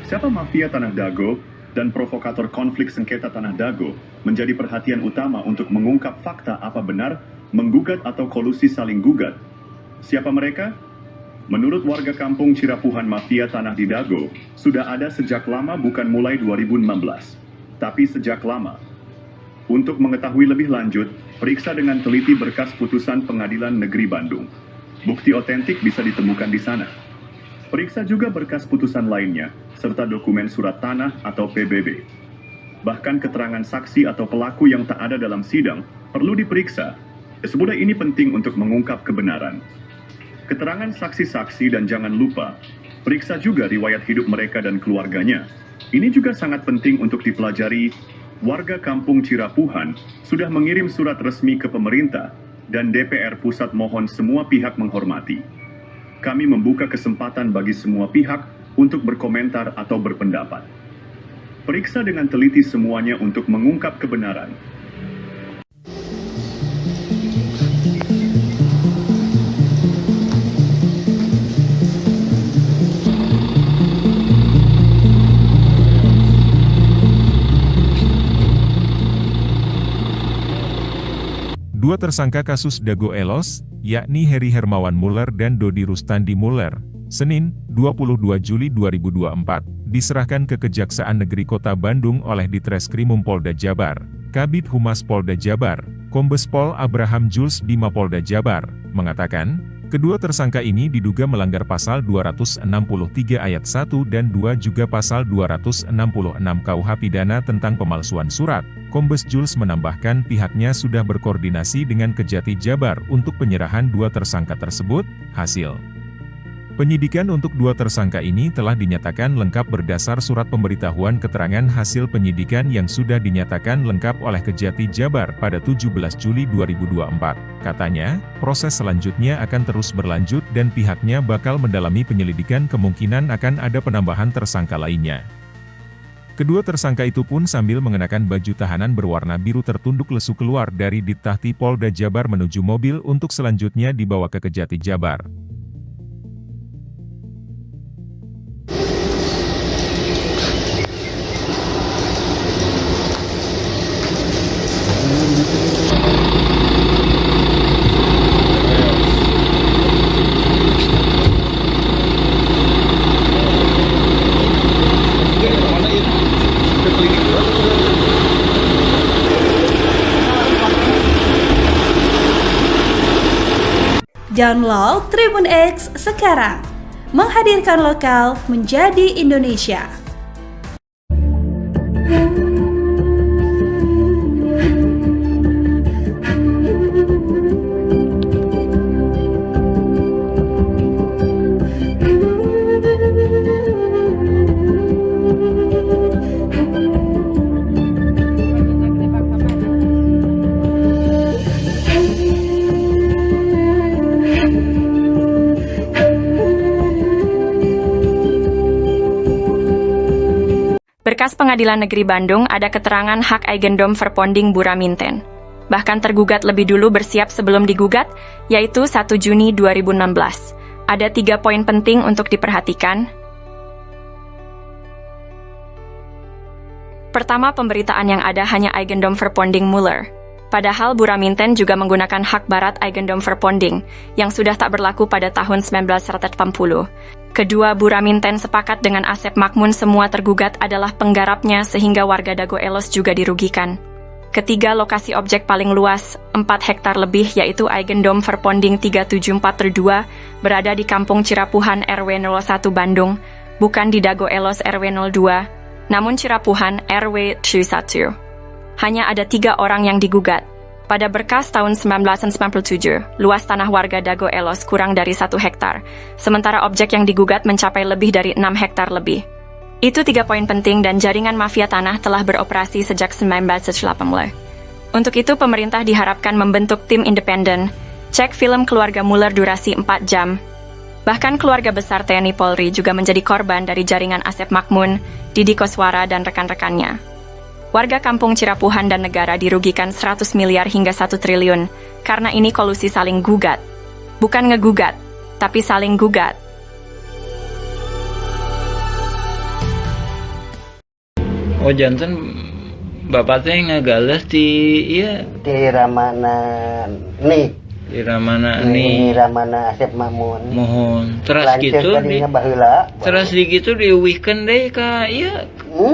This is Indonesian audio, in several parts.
Siapa mafia Tanah Dago dan provokator konflik sengketa Tanah Dago menjadi perhatian utama untuk mengungkap fakta apa benar, menggugat atau kolusi saling gugat. Siapa mereka? Menurut warga kampung Cirapuhan, mafia Tanah di Dago sudah ada sejak lama, bukan mulai 2016, tapi sejak lama. Untuk mengetahui lebih lanjut, periksa dengan teliti berkas putusan Pengadilan Negeri Bandung. Bukti otentik bisa ditemukan di sana. Periksa juga berkas putusan lainnya, serta dokumen surat tanah atau PBB. Bahkan keterangan saksi atau pelaku yang tak ada dalam sidang perlu diperiksa. Semudah ini penting untuk mengungkap kebenaran. Keterangan saksi-saksi, dan jangan lupa, periksa juga riwayat hidup mereka dan keluarganya. Ini juga sangat penting untuk dipelajari. Warga kampung Cirapuhan sudah mengirim surat resmi ke pemerintah dan DPR pusat, mohon semua pihak menghormati. Kami membuka kesempatan bagi semua pihak untuk berkomentar atau berpendapat. Periksa dengan teliti semuanya untuk mengungkap kebenaran. Dua tersangka kasus Dago Elos, yakni Heri Hermawan Muller dan Dodi Rustandi Muller, Senin, 22 Juli 2024, diserahkan ke Kejaksaan Negeri Kota Bandung oleh Ditreskrimum Polda Jabar. Kabid Humas Polda Jabar, Kombes Pol Abraham Jules di Mapolda Jabar, mengatakan, kedua tersangka ini diduga melanggar pasal 263 ayat 1 dan 2 juga pasal 266 KUH pidana tentang pemalsuan surat. Kombes Jules menambahkan pihaknya sudah berkoordinasi dengan Kejati Jabar untuk penyerahan dua tersangka tersebut. Hasil penyidikan untuk dua tersangka ini telah dinyatakan lengkap berdasar surat pemberitahuan keterangan hasil penyidikan yang sudah dinyatakan lengkap oleh Kejati Jabar pada 17 Juli 2024. Katanya, proses selanjutnya akan terus berlanjut dan pihaknya bakal mendalami penyelidikan, kemungkinan akan ada penambahan tersangka lainnya. Kedua tersangka itu pun sambil mengenakan baju tahanan berwarna biru tertunduk lesu keluar dari Ditahti Polda Jabar menuju mobil untuk selanjutnya dibawa ke Kejati Jabar. Download Tribun X sekarang, menghadirkan lokal menjadi Indonesia. Berkas Pengadilan Negeri Bandung ada keterangan hak Eigendom Verponding Buraminten. Bahkan tergugat lebih dulu bersiap sebelum digugat, yaitu 1 Juni 2016. Ada 3 poin penting untuk diperhatikan. Pertama, pemberitaan yang ada hanya Eigendom Verponding Muller. Padahal Buraminten juga menggunakan hak barat Eigendom Verponding, yang sudah tak berlaku pada tahun 1980. Kedua, Buraminten sepakat dengan Asep Makmun semua tergugat adalah penggarapnya sehingga warga Dago Elos juga dirugikan. Ketiga, lokasi objek paling luas, 4 hektar lebih, yaitu Eigendom Verponding 374/2, berada di Kampung Cirapuhan RW 01 Bandung, bukan di Dago Elos RW 02, namun Cirapuhan RW 1. Hanya ada 3 orang yang digugat. Pada berkas tahun 1997, luas tanah warga Dago Elos kurang dari 1 hektar, sementara objek yang digugat mencapai lebih dari 6 hektar lebih. Itu 3 poin penting dan jaringan mafia tanah telah beroperasi sejak 1980. Untuk itu pemerintah diharapkan membentuk tim independen, cek film keluarga Muller durasi 4 jam. Bahkan keluarga besar TNI Polri juga menjadi korban dari jaringan Asep Makmun, Didi Koswara dan rekan-rekannya. Warga kampung Cirapuhan dan negara dirugikan 100 miliar hingga 1 triliun, karena ini kolusi saling gugat. Bukan ngegugat, tapi saling gugat. Oh janten bapak teh ngagales di iya di Ramana nih di Ramana di nih Ramana Asep Mamun mohon terus lanceuk gitu di tadinya baheula terus di gitu diuwihkeun deui ka iya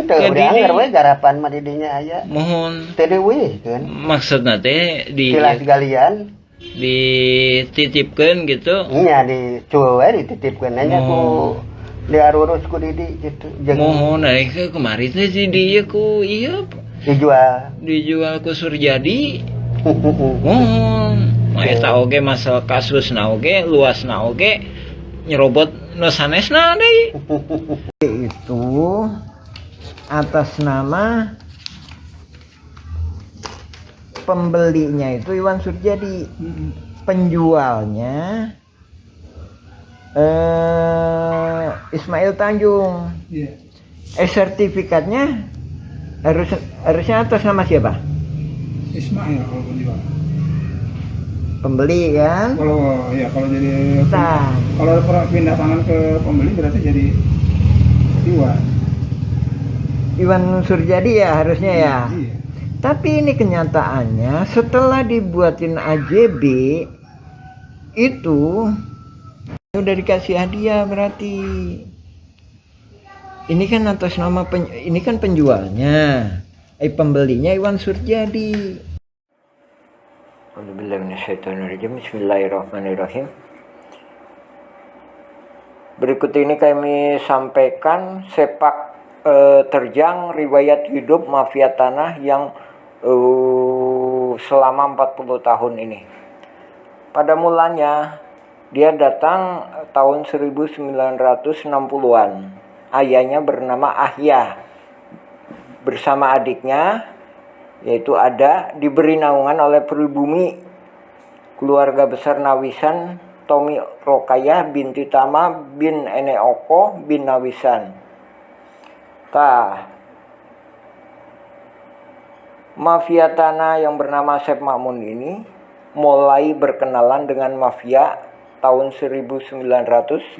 teu dianggar we garapan mah di dinya aya mohon teu diuwihkeun maksudna teh di kilas galian dititipkeun gitu nya di cueu we dititipkeun nya ku diarurus ku Didi gitu mohon naik kemarin teh di dieu ku iya dijual ku Surjadi mohon eta oge masalah kasusna oge luasna oge nyerobot nu sanesna deui itu atas nama pembelinya itu Iwan Surjadi, penjualnya Ismail Tanjung. Sertifikatnya harusnya atas nama siapa? Ismail kalau penjual. Pembeli kan? Kalau jadi kalau pindah tangan ke pembeli berarti jadi Iwan Surjadi ya harusnya ya. Iya. Tapi ini kenyataannya setelah dibuatin AJB itu udah dikasih hadiah berarti. Ini kan atas nama ini kan penjualnya, pembelinya Iwan Surjadi. Bismillahirrahmanirrahim. Berikut ini kami sampaikan sepak terjang riwayat hidup mafia tanah yang selama 40 tahun ini. Pada mulanya dia datang tahun 1960-an. Ayahnya bernama Ahya bersama adiknya yaitu Ada diberi naungan oleh pribumi keluarga besar Nawisan Tomi Rokayah binti Tama bin Eneoko bin Nawisan. Mafia tanah yang bernama Asep Mamun ini mulai berkenalan dengan mafia tahun 1984.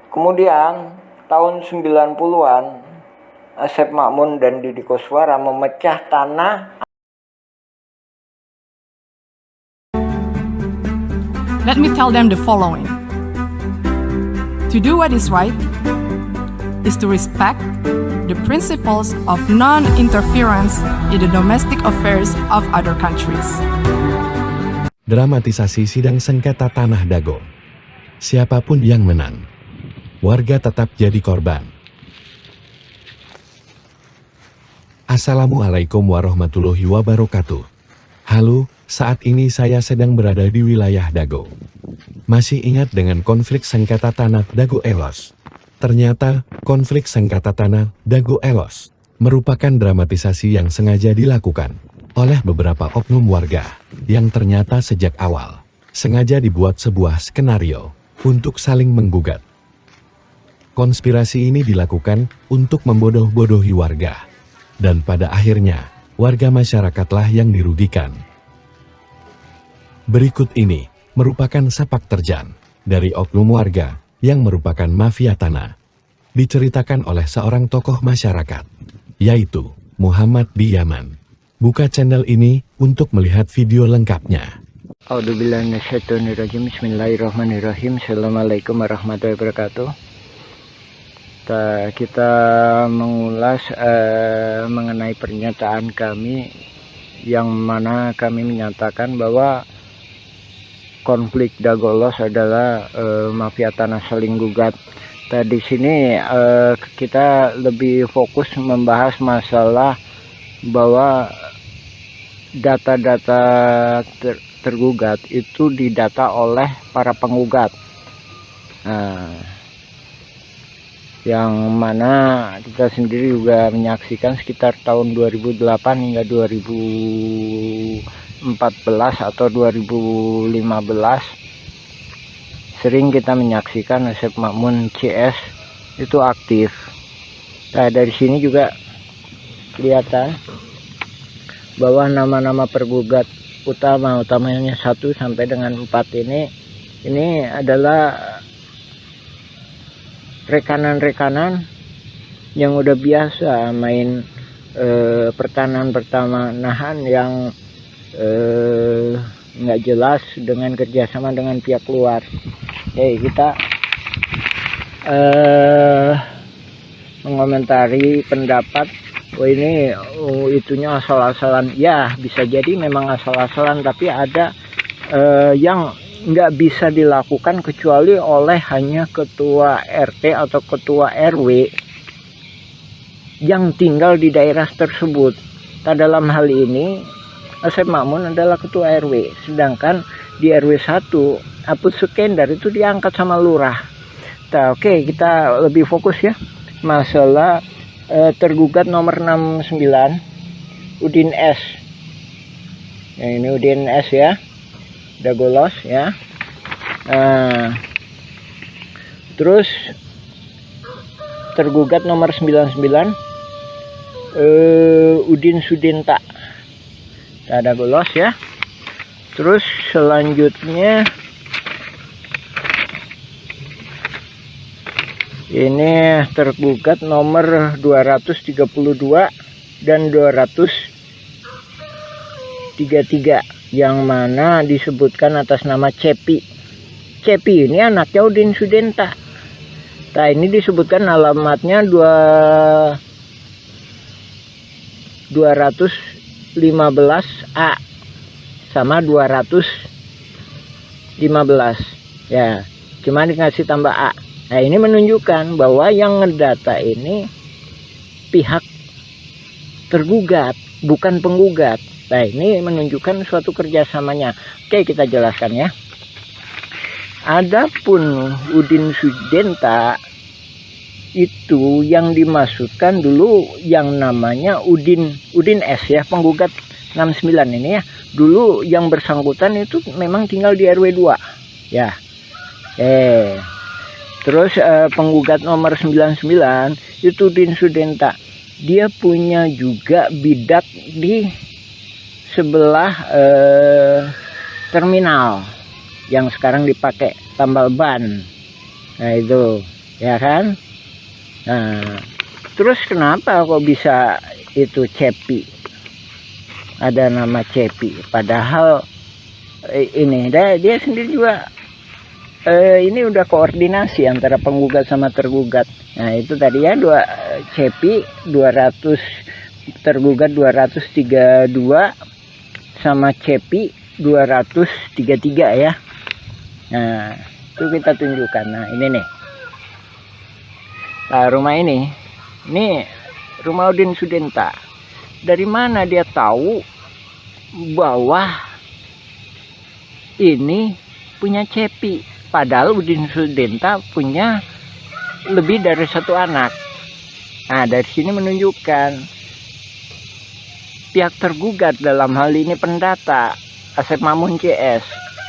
Kemudian tahun 90-an Asep Mamun dan Didi Koswara memecah tanah. Let me tell them the following. To do what is right is to respect the principles of non-interference in the domestic affairs of other countries. Dramatisasi sidang sengketa tanah Dago. Siapapun yang menang, warga tetap jadi korban. Assalamualaikum warahmatullahi wabarakatuh. Halo, saat ini saya sedang berada di wilayah Dago. Masih ingat dengan konflik sengketa tanah Dago Elos? Ternyata, konflik sengketa tanah Dago Elos merupakan dramatisasi yang sengaja dilakukan oleh beberapa oknum warga yang ternyata sejak awal sengaja dibuat sebuah skenario untuk saling menggugat. Konspirasi ini dilakukan untuk membodoh-bodohi warga. Dan pada akhirnya, warga masyarakatlah yang dirugikan. Berikut ini merupakan sepak terjang dari oknum warga yang merupakan mafia tanah. Diceritakan oleh seorang tokoh masyarakat, yaitu Muhammad di Yaman. Buka channel ini untuk melihat video lengkapnya. Bismillahirrahmanirrahim. Assalamualaikum warahmatullahi wabarakatuh. Kita mengulas mengenai pernyataan kami yang mana kami menyatakan bahwa konflik Dago Elos adalah mafia tanah saling gugat. Di sini kita lebih fokus membahas masalah bahwa data-data tergugat itu didata oleh para penggugat. Yang mana kita sendiri juga menyaksikan sekitar tahun 2008 hingga 2014 atau 2015 sering kita menyaksikan Asep Mamun CS itu aktif. Dari sini juga kelihatan bahwa nama-nama pergugat utamanya 1 sampai dengan 4 ini adalah rekanan-rekanan yang udah biasa main pertanahan yang nggak jelas dengan kerjasama dengan pihak luar. Kita mengomentari pendapat, ini itunya asal-asalan. Ya bisa jadi memang asal-asalan, tapi ada yang nggak bisa dilakukan kecuali oleh hanya ketua RT atau ketua RW yang tinggal di daerah tersebut. Dalam hal ini Asep Makmun adalah ketua RW, sedangkan di RW 1 Apus Sukendar itu diangkat sama lurah. Oke, kita lebih fokus ya masalah tergugat nomor 69 Udin S. Ya, ini Udin S ya, Dagolos ya. Terus tergugat nomor 99 Udin Sudenta, Dagolos ya. Terus selanjutnya ini tergugat nomor 232 dan 233 yang mana disebutkan atas nama Cepi. Cepi ini anaknya Udin Sudenta. Nah, ini disebutkan alamatnya 215A sama 215 ya, cuma dikasih tambah A. Nah, ini menunjukkan bahwa yang ngedata ini pihak tergugat, bukan penggugat. Nah, ini menunjukkan suatu kerjasamanya. Oke, kita jelaskan ya. Adapun Udin Sudenta itu yang dimaksudkan dulu yang namanya Udin S ya, penggugat 69 ini ya. Dulu yang bersangkutan itu memang tinggal di RW 2 ya. Terus penggugat nomor 99 itu Udin Sudenta. Dia punya juga bidak di sebelah terminal yang sekarang dipakai tambal ban. Nah itu ya kan. Nah terus kenapa kok bisa itu Cepi, ada nama Cepi, padahal ini dia sendiri juga ini udah koordinasi antara penggugat sama tergugat. Nah itu tadi ya, Cepi 200, tergugat 232 sama Cepi 233 ya. Nah itu kita tunjukkan. Nah ini nih, nah, rumah ini rumah Udin Sudenta. Dari mana dia tahu bahwa ini punya Cepi, padahal Udin Sudenta punya lebih dari satu anak. Nah dari sini menunjukkan pihak tergugat, dalam hal ini pendata Asep Makmun CS,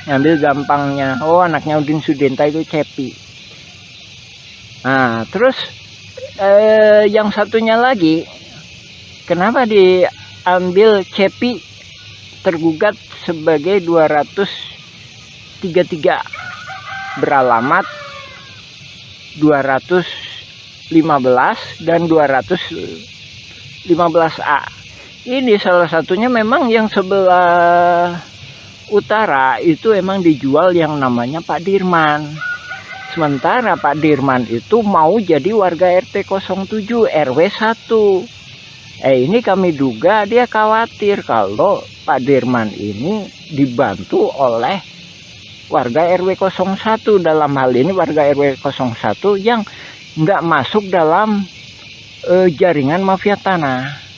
ngambil gampangnya, oh anaknya Udin Sudenta itu Cepi. Nah terus yang satunya lagi, kenapa diambil Cepi tergugat sebagai 233 beralamat 215 dan 215A. Ini salah satunya memang yang sebelah utara itu emang dijual yang namanya Pak Dirman. Sementara Pak Dirman itu mau jadi warga RT 07 RW 1. Ini kami duga dia khawatir kalau Pak Dirman ini dibantu oleh warga RW 01, dalam hal ini warga RW 01 yang nggak masuk dalam jaringan mafia tanah.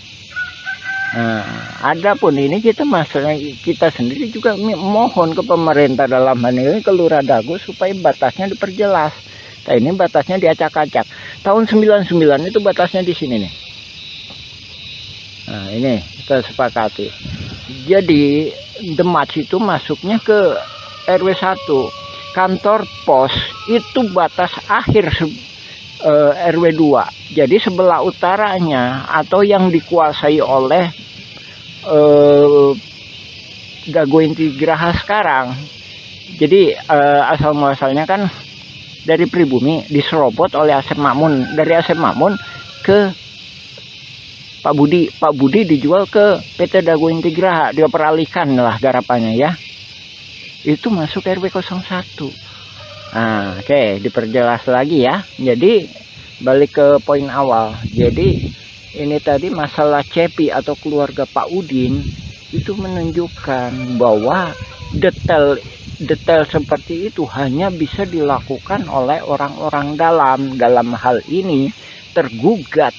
Nah, adapun ini kita sendiri juga mohon ke pemerintah, dalam hal ini ke Lurah Dago, supaya batasnya diperjelas. Nah, ini batasnya diacak-acak. Tahun 99 itu batasnya di sini nih. Nah, ini kita sepakati. Jadi Demak itu masuknya ke RW 1. Kantor pos itu batas akhir RW 2. Jadi sebelah utaranya atau yang dikuasai oleh Dago Inti Geraha sekarang. Jadi asal muasalnya kan dari pribumi, diserobot oleh Asep Makmun. Dari Asep Makmun ke Pak Budi. Pak Budi dijual ke PT Dago Integraha, dia peralihkan lah garapannya ya. Itu masuk RW 01. Nah, oke, diperjelas lagi ya. Jadi balik ke poin awal. Jadi ini tadi masalah Cepi atau keluarga Pak Udin itu menunjukkan bahwa detail seperti itu hanya bisa dilakukan oleh orang-orang dalam hal ini tergugat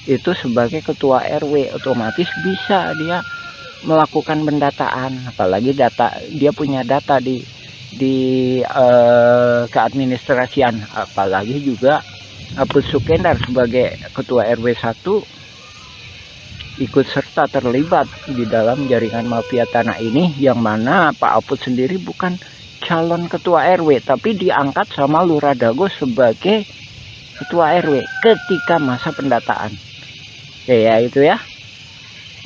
itu sebagai ketua RW, otomatis bisa dia melakukan pendataan, apalagi dia punya data di keadministrasian, apalagi juga Apus Sukendar sebagai ketua RW 1 ikut serta terlibat di dalam jaringan mafia tanah ini, yang mana Pak Apus sendiri bukan calon ketua RW tapi diangkat sama Lurah Dago sebagai ketua RW ketika masa pendataan. Oke ya, itu ya.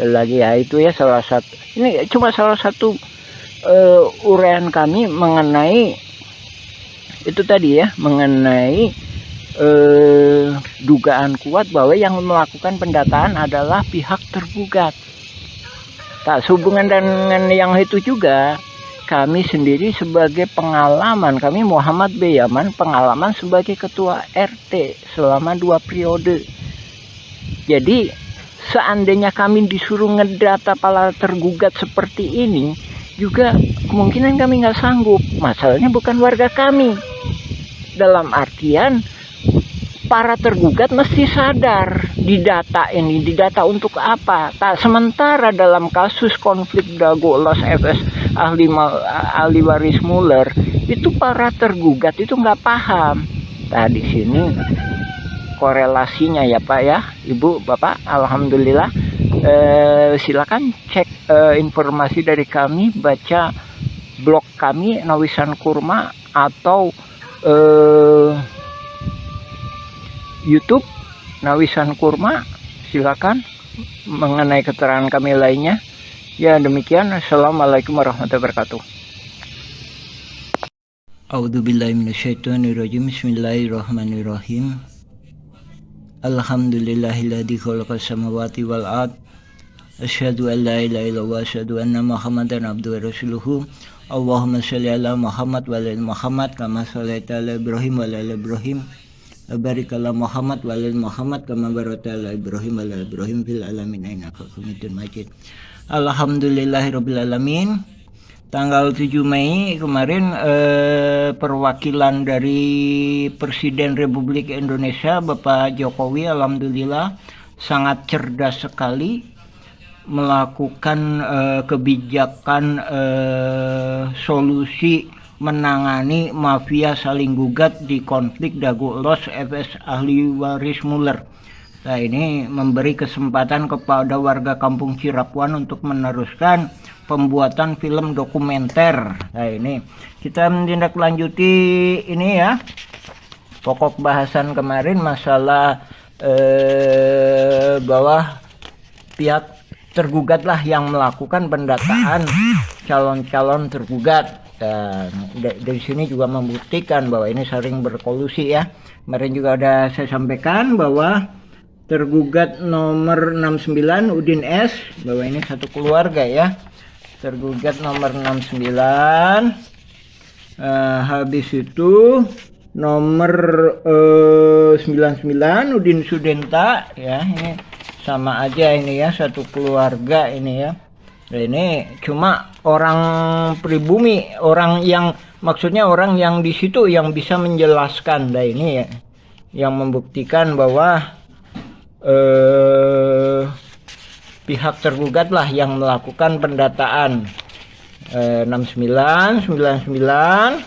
Lagi ya, itu ya salah satu. Ini cuma salah satu uraian kami mengenai itu tadi ya, mengenai dugaan kuat bahwa yang melakukan pendataan adalah pihak tergugat. Tak sehubungan dengan yang itu juga, kami sendiri sebagai pengalaman, kami Muhammad B. Yaman, pengalaman sebagai ketua RT selama 2 periode. Jadi seandainya kami disuruh ngedata para tergugat seperti ini, juga kemungkinan kami nggak sanggup. Masalahnya bukan warga kami. Dalam artian para tergugat mesti sadar didata ini, didata untuk apa? Tak sementara dalam kasus konflik Dago Elos FS ahli waris Muller itu para tergugat itu nggak paham. Nah di sini korelasinya ya Pak ya, Ibu, Bapak, alhamdulillah. Silakan cek informasi dari kami, baca blog kami Nawisan Kurma atau YouTube Nawisan Kurma, silakan mengenai keterangan kami lainnya. Ya demikian, assalamualaikum warahmatullahi wabarakatuh. A'udzubillahi minasyaitonirrajim. Bismillahirrahmanirrahim. Alhamdulillahilladzi khalaqas samawati wal ard. Asyhadu an la ilaha illallah wa asyhadu anna Muhammadan abduhu wa rasuluhu. Allahumma shalli ala Muhammad wa ala Muhammad kama shallaita ala Ibrahim wa ala Ibrahim. Barik ala Muhammad wa ala Muhammad kama barakta ala Ibrahim wa ala Ibrahim fil alamin innaka Hamidum Majid. Alhamdulillahirabbil alamin. Tanggal 7 Mei kemarin perwakilan dari Presiden Republik Indonesia Bapak Jokowi alhamdulillah sangat cerdas sekali melakukan kebijakan solusi menangani mafia saling gugat di konflik Dago Elos FS ahli waris Muller. Nah ini memberi kesempatan kepada warga kampung Cirapuan untuk meneruskan pembuatan film dokumenter. Nah ini kita menindaklanjuti ini ya, pokok bahasan kemarin masalah bahwa pihak tergugatlah yang melakukan pendataan calon-calon tergugat. Dan dari sini juga membuktikan bahwa ini sering berkolusi ya. Kemarin juga ada saya sampaikan bahwa tergugat nomor 69 Udin S, bahwa ini satu keluarga ya. Tergugat nomor 69, habis itu nomor 99 Udin Sudenta ya, ini sama aja ini ya, satu keluarga ini ya. Nah, ini cuma orang pribumi, orang yang maksudnya orang yang di situ yang bisa menjelaskan. Nah ini ya, yang membuktikan bahwa pihak tergugat lah yang melakukan pendataan. 69, 99.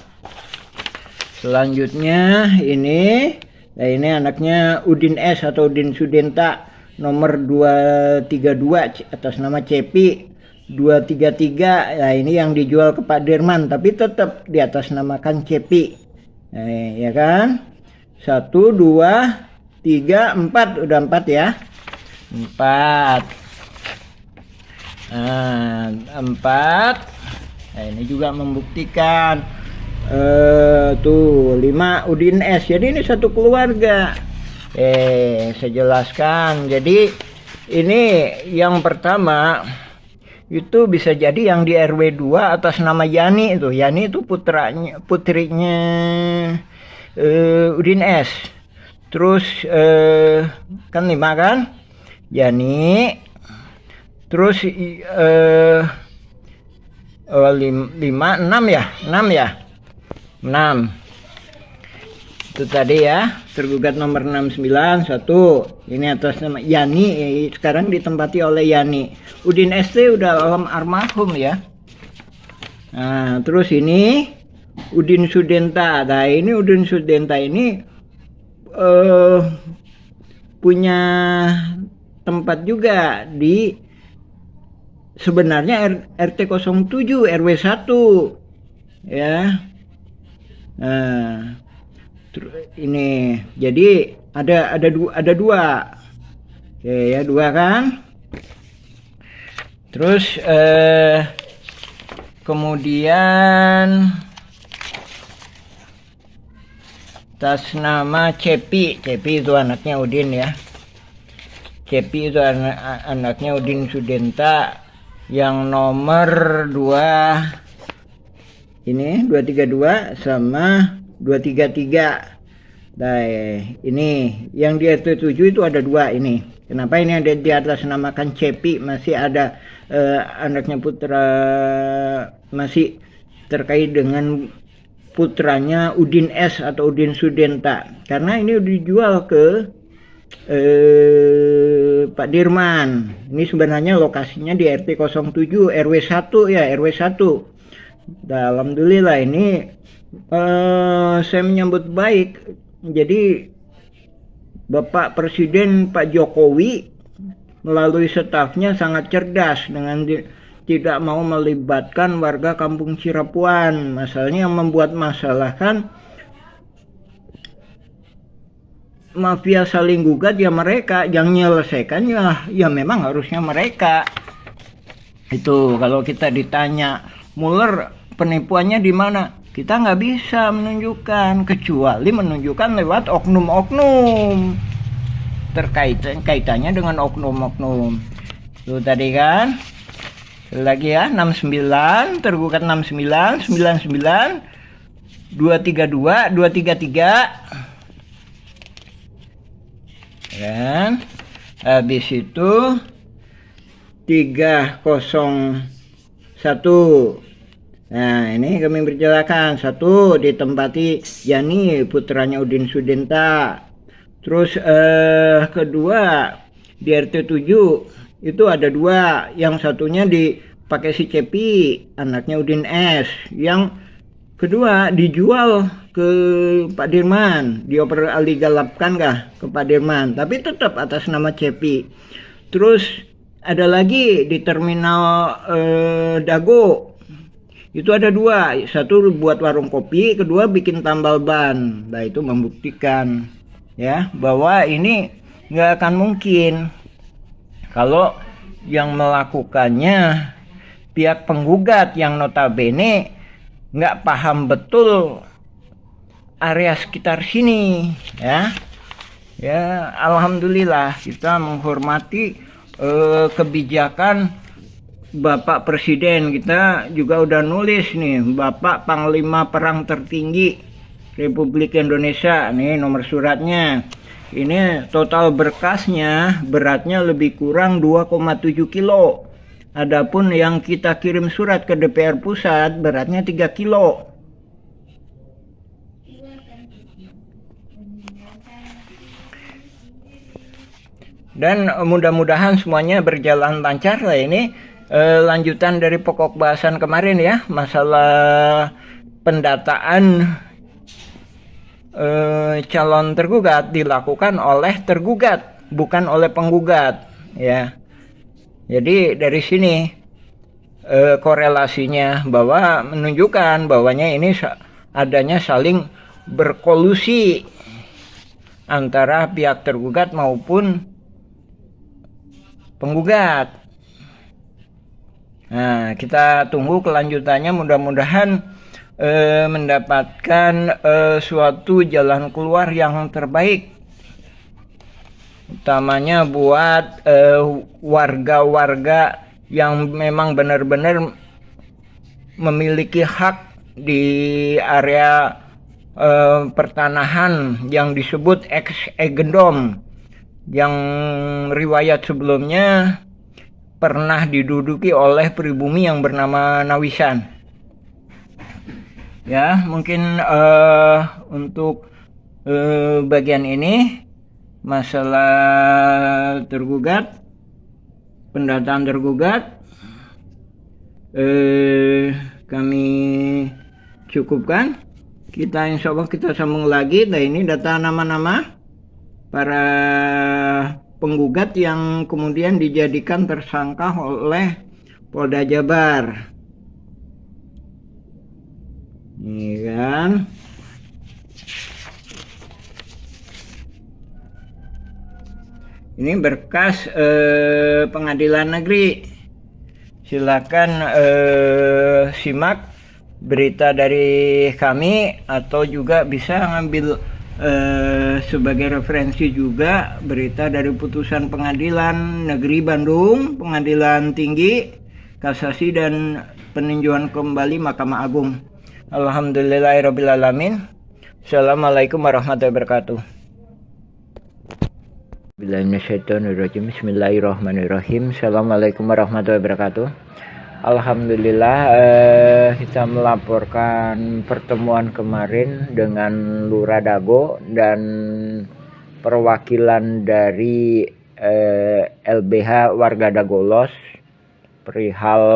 Selanjutnya ini, nah ini anaknya Udin S atau Udin Sudenta nomor 232 atas nama Cepi 233. Nah ini yang dijual ke Pak Dirman tapi tetap di atas namakan Cepi. Nah, ya kan? 1 2 3 4, udah 4 ya. 4. Nah, 4. Nah, ini juga membuktikan tuh 5 Udin S. Jadi ini satu keluarga. Saya jelaskan. Jadi ini yang pertama itu bisa jadi yang di RW 2 atas nama Yani itu. Yani itu putrinya Udin S. Terus kan 5 kan? Yani. Terus 5, 6 ya? 6 ya? 6. Itu tadi ya, tergugat nomor 69, 1. Ini atas nama Yani, sekarang ditempati oleh Yani. Udin ST udah almarhum ya. Nah, terus ini Udin Sudenta. Nah, ini Udin Sudenta ini punya tempat juga di sebenarnya RT 07 RW 1 ya. Nah, ini jadi ada dua. Oke ya, 2 kan. Terus kemudian atas nama Cepi itu anaknya Udin ya. Cepi itu anaknya Udin Sudenta yang nomor 2 ini 232 sama 233. Nah, ini yang di RT 7 itu ada 2 ini. Kenapa ini ada di atas namakan Cepi? Masih ada anaknya putra, masih terkait dengan putranya Udin S atau Udin Sudenta. Karena ini dijual ke Pak Dirman. Ini sebenarnya lokasinya di RT 07 RW 1 ya, RW 1. Nah, alhamdulillah ini saya menyambut baik. Jadi Bapak Presiden Pak Jokowi melalui stafnya sangat cerdas dengan tidak mau melibatkan warga Kampung Cirapuan. Masalahnya yang membuat masalah kan mafia saling gugat ya mereka, yang menyelesaikan ya memang harusnya mereka. Itu kalau kita ditanya Mueller penipuannya di mana? Kita nggak bisa menunjukkan, kecuali menunjukkan lewat oknum-oknum kaitannya dengan oknum-oknum. Itu tadi kan. Lagi ya, 69, tergugat 69, 99, 232, 233. Kan? Habis itu 301. Nah, ini kami berjelaskan. 1 ditempati Yani, putranya Udin Sudenta. Terus kedua di RT 7 itu ada 2. Yang satunya dipakai si Cepi, anaknya Udin S. Yang kedua dijual ke Pak Dirman, dioper aligalapkan kah ke Pak Dirman, tapi tetap atas nama Cepi. Terus ada lagi di terminal Dago. Itu ada 2, 1 buat warung kopi, kedua bikin tambal ban. Nah, itu membuktikan ya bahwa ini nggak akan mungkin kalau yang melakukannya pihak penggugat yang notabene nggak paham betul area sekitar sini ya. Ya, alhamdulillah kita menghormati kebijakan Bapak Presiden. Kita juga udah nulis nih, Bapak Panglima Perang Tertinggi Republik Indonesia, nih nomor suratnya. Ini total berkasnya beratnya lebih kurang 2,7 kilo. Adapun yang kita kirim surat ke DPR Pusat beratnya 3 kilo. Dan mudah-mudahan semuanya berjalan lancar lah ini. Lanjutan dari pokok bahasan kemarin ya, masalah pendataan calon tergugat dilakukan oleh tergugat, bukan oleh penggugat ya. Jadi dari sini korelasinya bahwa menunjukkan bahwanya ini adanya saling berkolusi antara pihak tergugat maupun penggugat. Nah, kita tunggu kelanjutannya, mudah-mudahan mendapatkan suatu jalan keluar yang terbaik utamanya buat warga-warga yang memang benar-benar memiliki hak di area pertanahan yang disebut ex-egendom, yang riwayat sebelumnya pernah diduduki oleh pribumi yang bernama Nawisan. Ya, mungkin untuk bagian ini masalah tergugat, pendataan tergugat, kami cukupkan. Insya Allah kita sambung lagi. Nah, ini data nama-nama para penggugat yang kemudian dijadikan tersangka oleh Polda Jabar. Ini kan. Ini berkas pengadilan negeri. Silakan simak berita dari kami, atau juga bisa ngambil sebagai referensi juga berita dari putusan Pengadilan Negeri Bandung, Pengadilan Tinggi, Kasasi, dan peninjauan kembali Mahkamah Agung. Alhamdulillahirrabbilalamin. Assalamualaikum warahmatullahi wabarakatuh. Bismillahirrahmanirrahim. Assalamualaikum warahmatullahi wabarakatuh. Alhamdulillah, kita melaporkan pertemuan kemarin dengan Lurah Dago dan perwakilan dari LBH warga Dagolos perihal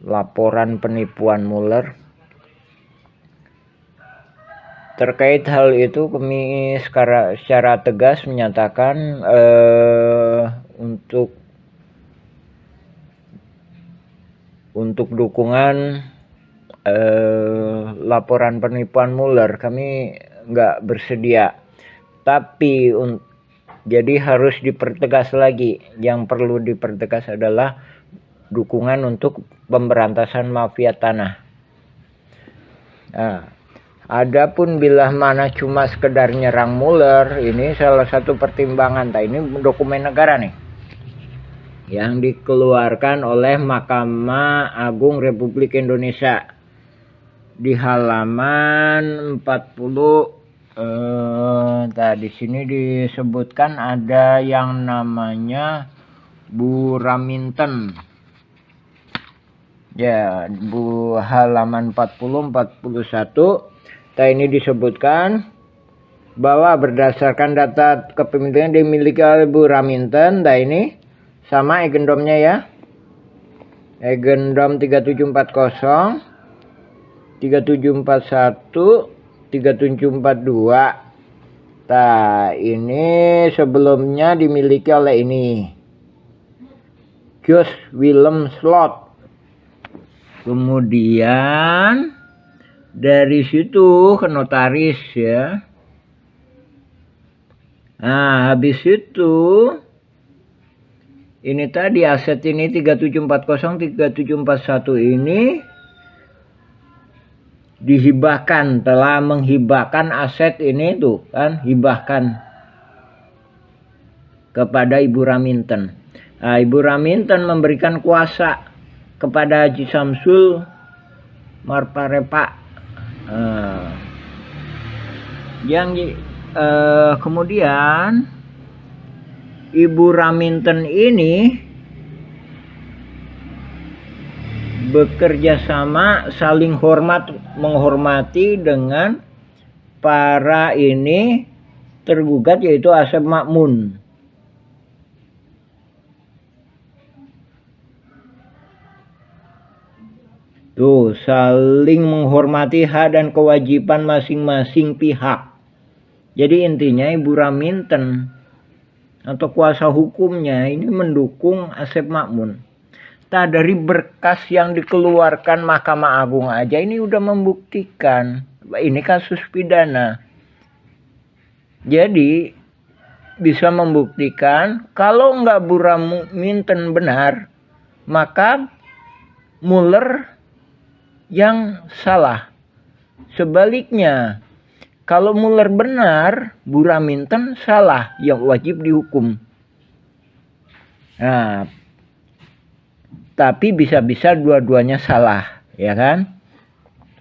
laporan penipuan Muller. Terkait hal itu, kami secara tegas menyatakan untuk dukungan laporan penipuan Muller kami nggak bersedia. Tapi jadi harus dipertegas lagi. Yang perlu dipertegas adalah dukungan untuk pemberantasan mafia tanah. Nah, adapun bila mana cuma sekedar nyerang Muller, ini salah satu pertimbangan. Ini dokumen negara nih yang dikeluarkan oleh Mahkamah Agung Republik Indonesia di halaman 40. Di sini disebutkan ada yang namanya Bu Raminten. Ya, halaman 40-41. Ini disebutkan bahwa berdasarkan data kepemilikan dimiliki oleh Bu Raminten. Ini sama egendomnya ya. Egendom 3740, 3741, 3742. Ini sebelumnya dimiliki oleh ini, Jos Willem Slot. Kemudian dari situ ke notaris ya. Nah, habis itu ini tadi aset ini 3740, 3741 ini dihibahkan, telah menghibahkan aset ini tuh kan, hibahkan kepada Ibu Raminten. Nah, Ibu Raminten memberikan kuasa kepada Haji Samsul Marparepa. Kemudian Ibu Raminten ini bekerja sama, saling menghormati dengan para ini tergugat, yaitu Asep Makmun. Tuh, saling menghormati hak dan kewajiban masing-masing pihak. Jadi intinya Ibu Raminten atau kuasa hukumnya ini mendukung Asep Makmun. Dari berkas yang dikeluarkan Mahkamah Agung aja ini udah membuktikan ini kasus pidana. Jadi bisa membuktikan kalau nggak Bu Raminten benar, maka Muller yang salah. Sebaliknya, Kalau Muller benar, Buraminten salah, yang wajib dihukum. Nah, tapi bisa-bisa dua-duanya salah, ya kan?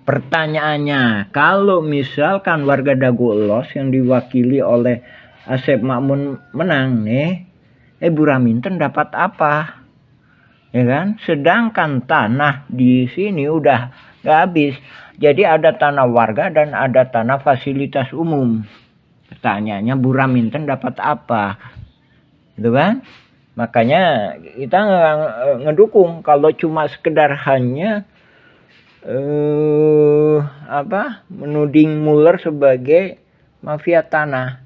Pertanyaannya, kalau misalkan warga Dago Elos yang diwakili oleh Asep Makmun menang nih, Buraminten dapat apa? Ya kan? Sedangkan tanah di sini udah gak habis. Jadi ada tanah warga dan ada tanah fasilitas umum. Pertanyaannya, Buraminten dapat apa? Gitu kan? Makanya kita ngedukung. Kalau cuma sekedar hanya menuding Muller sebagai mafia tanah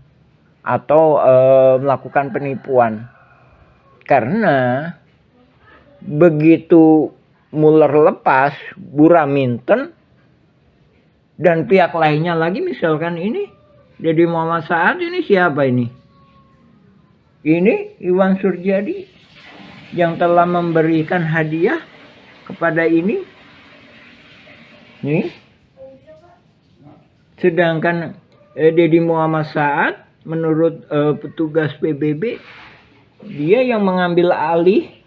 atau melakukan penipuan. Karena begitu Muller lepas, Buraminten dan pihak lainnya lagi, misalkan ini Deddy Muhammad Saad, ini siapa ini? Ini Iwan Surjadi yang telah memberikan hadiah kepada ini. Nih. Sedangkan Deddy Muhammad Saad menurut petugas PBB, dia yang mengambil alih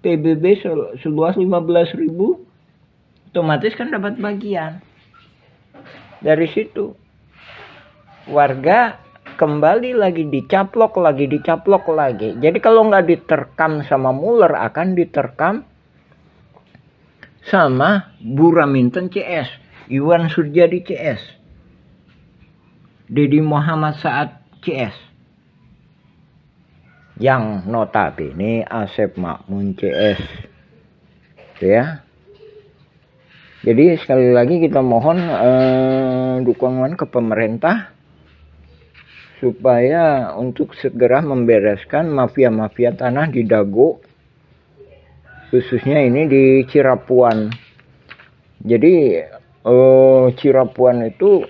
PBB seluas 15.000, otomatis kan dapat bagian. Dari situ warga kembali lagi dicaplok lagi. Jadi kalau nggak diterkam sama Muller, akan diterkam sama Buraminten CS, Iwan Surjadi CS, Deddy Muhammad Saad CS, yang notabene Asep Makmun CS, ya. Jadi sekali lagi kita mohon dukungan ke pemerintah supaya untuk segera membereskan mafia-mafia tanah di Dago, khususnya ini di Cirapuan. Jadi Cirapuan itu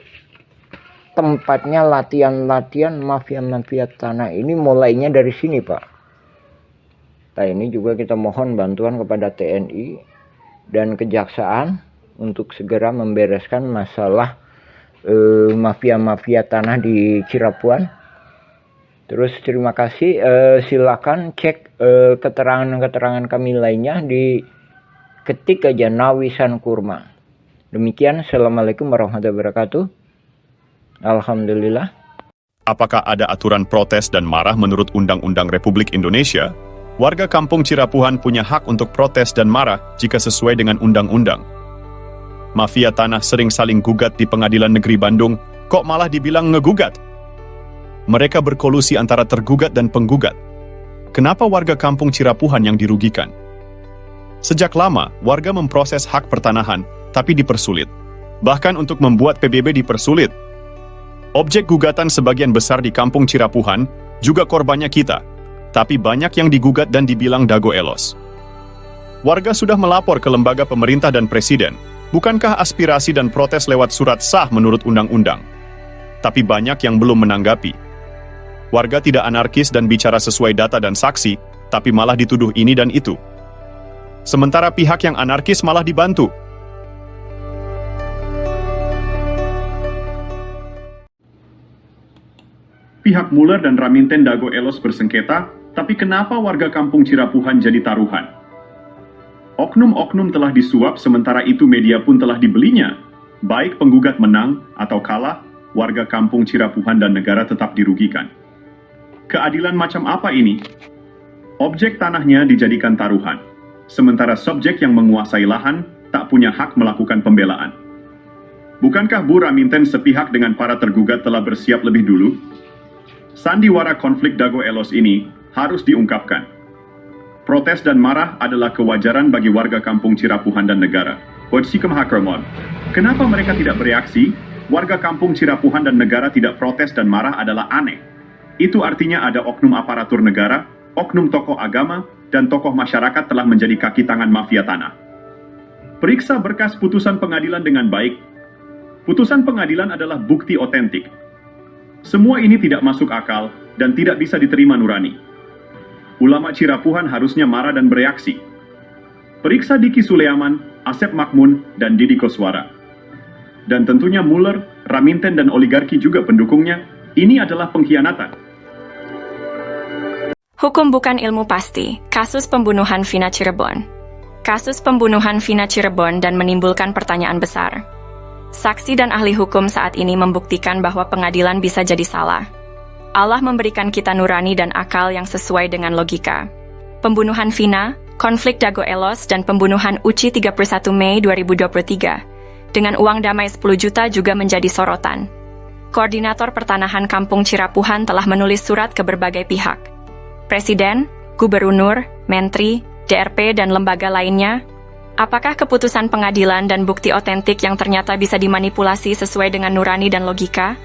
tempatnya latihan mafia-mafia tanah ini, mulainya dari sini, Pak. Nah, ini juga kita mohon bantuan kepada TNI dan Kejaksaan untuk segera membereskan masalah mafia-mafia tanah di Cirapuan. Terus terima kasih, silakan cek keterangan-keterangan kami lainnya di ketik aja Nawisan Kurma. Demikian, Assalamualaikum warahmatullahi wabarakatuh. Alhamdulillah. Apakah ada aturan protes dan marah menurut Undang-Undang Republik Indonesia? Warga kampung Cirapuhan punya hak untuk protes dan marah jika sesuai dengan undang-undang. Mafia tanah sering saling gugat di Pengadilan Negeri Bandung, kok malah dibilang ngegugat? Mereka berkolusi antara tergugat dan penggugat. Kenapa warga kampung Cirapuhan yang dirugikan? Sejak lama, warga memproses hak pertanahan, tapi dipersulit. Bahkan untuk membuat PBB dipersulit. Objek gugatan sebagian besar di kampung Cirapuhan juga korbannya kita, tapi banyak yang digugat dan dibilang Dago Elos. Warga sudah melapor ke lembaga pemerintah dan presiden. Bukankah aspirasi dan protes lewat surat sah menurut undang-undang? Tapi banyak yang belum menanggapi. Warga tidak anarkis dan bicara sesuai data dan saksi, tapi malah dituduh ini dan itu. Sementara pihak yang anarkis malah dibantu. Pihak Muller dan Raminten Dago Elos bersengketa, tapi kenapa warga kampung Cirapuhan jadi taruhan? Oknum-oknum telah disuap, sementara itu media pun telah dibelinya. Baik penggugat menang atau kalah, warga kampung Cirapuhan dan negara tetap dirugikan. Keadilan macam apa ini? Objek tanahnya dijadikan taruhan, sementara subjek yang menguasai lahan tak punya hak melakukan pembelaan. Bukankah Buraminten sepihak dengan para tergugat telah bersiap lebih dulu? Sandiwara konflik Dago Elos ini harus diungkapkan. Protes dan marah adalah kewajaran bagi warga kampung Cirapuhan dan negara. Kenapa mereka tidak bereaksi? Warga kampung Cirapuhan dan negara tidak protes dan marah adalah aneh. Itu artinya ada oknum aparatur negara, oknum tokoh agama, dan tokoh masyarakat telah menjadi kaki tangan mafia tanah. Periksa berkas putusan pengadilan dengan baik. Putusan pengadilan adalah bukti otentik. Semua ini tidak masuk akal dan tidak bisa diterima nurani. Ulama Cirapuhan harusnya marah dan bereaksi. Periksa Diki Suleaman, Asep Makmun, dan Didi Koswara. dan tentunya Mueller, Raminten dan oligarki juga pendukungnya, ini adalah pengkhianatan. Hukum bukan ilmu pasti. Kasus pembunuhan Vina Cirebon. Kasus pembunuhan Vina Cirebon dan menimbulkan pertanyaan besar. Saksi dan ahli hukum saat ini membuktikan bahwa pengadilan bisa jadi salah. Allah memberikan kita nurani dan akal yang sesuai dengan logika. Pembunuhan Vina, konflik Dago Elos dan pembunuhan Uci 31 Mei 2023 dengan uang damai 10 juta juga menjadi sorotan. Koordinator Pertanahan Kampung Cirapuhan telah menulis surat ke berbagai pihak. Presiden, Gubernur, Menteri, DRP dan lembaga lainnya. Apakah keputusan pengadilan dan bukti otentik yang ternyata bisa dimanipulasi sesuai dengan nurani dan logika?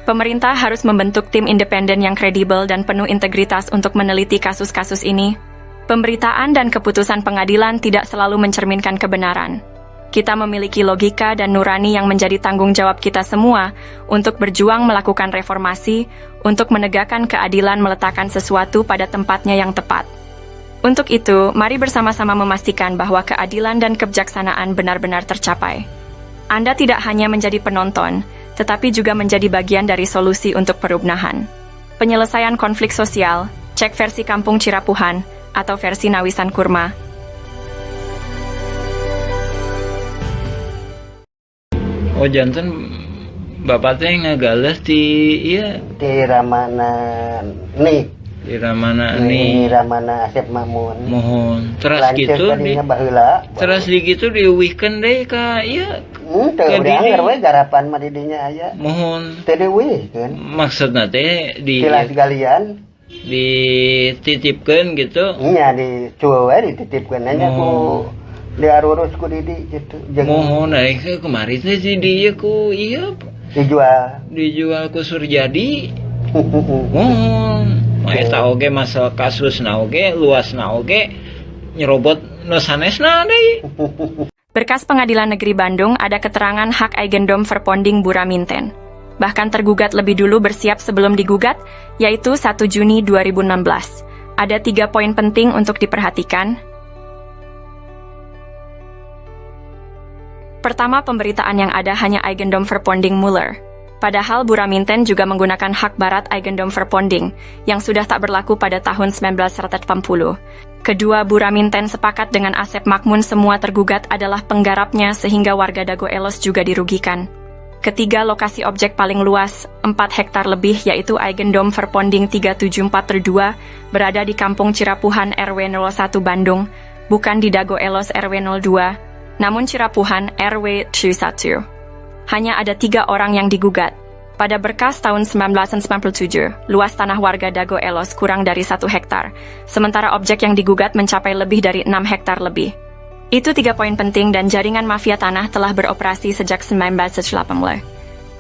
Pemerintah harus membentuk tim independen yang kredibel dan penuh integritas untuk meneliti kasus-kasus ini. Pemberitaan dan keputusan pengadilan tidak selalu mencerminkan kebenaran. Kita memiliki logika dan nurani yang menjadi tanggung jawab kita semua untuk berjuang melakukan reformasi, untuk menegakkan keadilan meletakkan sesuatu pada tempatnya yang tepat. Untuk itu, mari bersama-sama memastikan bahwa keadilan dan kebijaksanaan benar-benar tercapai. Anda tidak hanya menjadi penonton, tetapi juga menjadi bagian dari solusi untuk perubahan. Penyelesaian konflik sosial, cek versi Kampung Cirapuhan, atau versi Nawisan Kurma. Oh janten, bapak teh ngagales di iya Di Ramana nih. di Ramana Di nih. Ramana Asep Mamun. Mohon terus Lanceuk gitu tadinya baheula. terus di gitu diuwihkeun deui ka iya. Teu Ka udah didi. anggar we garapan mah di dinya aya. Mohon Teu dieuwihkeun. maksudna teh di Kilas galian dititipkeun gitu. nya dicuwe we dititipkeun nya ku diarurus ku Didi gitu. Mohon aing kemarin teh di dieu ku iya dijual ku Surjadi. Mohon eta oge masalah kasusna oge luasna oge nyerobot nu sanesna deui. Berkas Pengadilan Negeri Bandung ada keterangan hak Eigendom Verponding Buraminten. Bahkan tergugat lebih dulu bersiap sebelum digugat, yaitu 1 Juni 2016. Ada 3 poin penting untuk diperhatikan. Pertama, pemberitaan yang ada hanya Eigendom Verponding Mueller. Padahal Buraminten juga menggunakan hak barat Eigendom Verponding, yang sudah tak berlaku pada tahun 1980. Kedua, Buraminten sepakat dengan Asep Makmun semua tergugat adalah penggarapnya sehingga warga Dago Elos juga dirugikan. Ketiga, lokasi objek paling luas, 4 hektar lebih yaitu Eigendom Verponding 374/2, berada di Kampung Cirapuhan RW 01 Bandung, bukan di Dago Elos RW 02, namun Cirapuhan RW 1. Hanya ada 3 orang yang digugat. Pada berkas tahun 1997, luas tanah warga Dago Elos kurang dari 1 hektar, sementara objek yang digugat mencapai lebih dari 6 hektar lebih. Itu 3 poin penting dan jaringan mafia tanah telah beroperasi sejak 1980.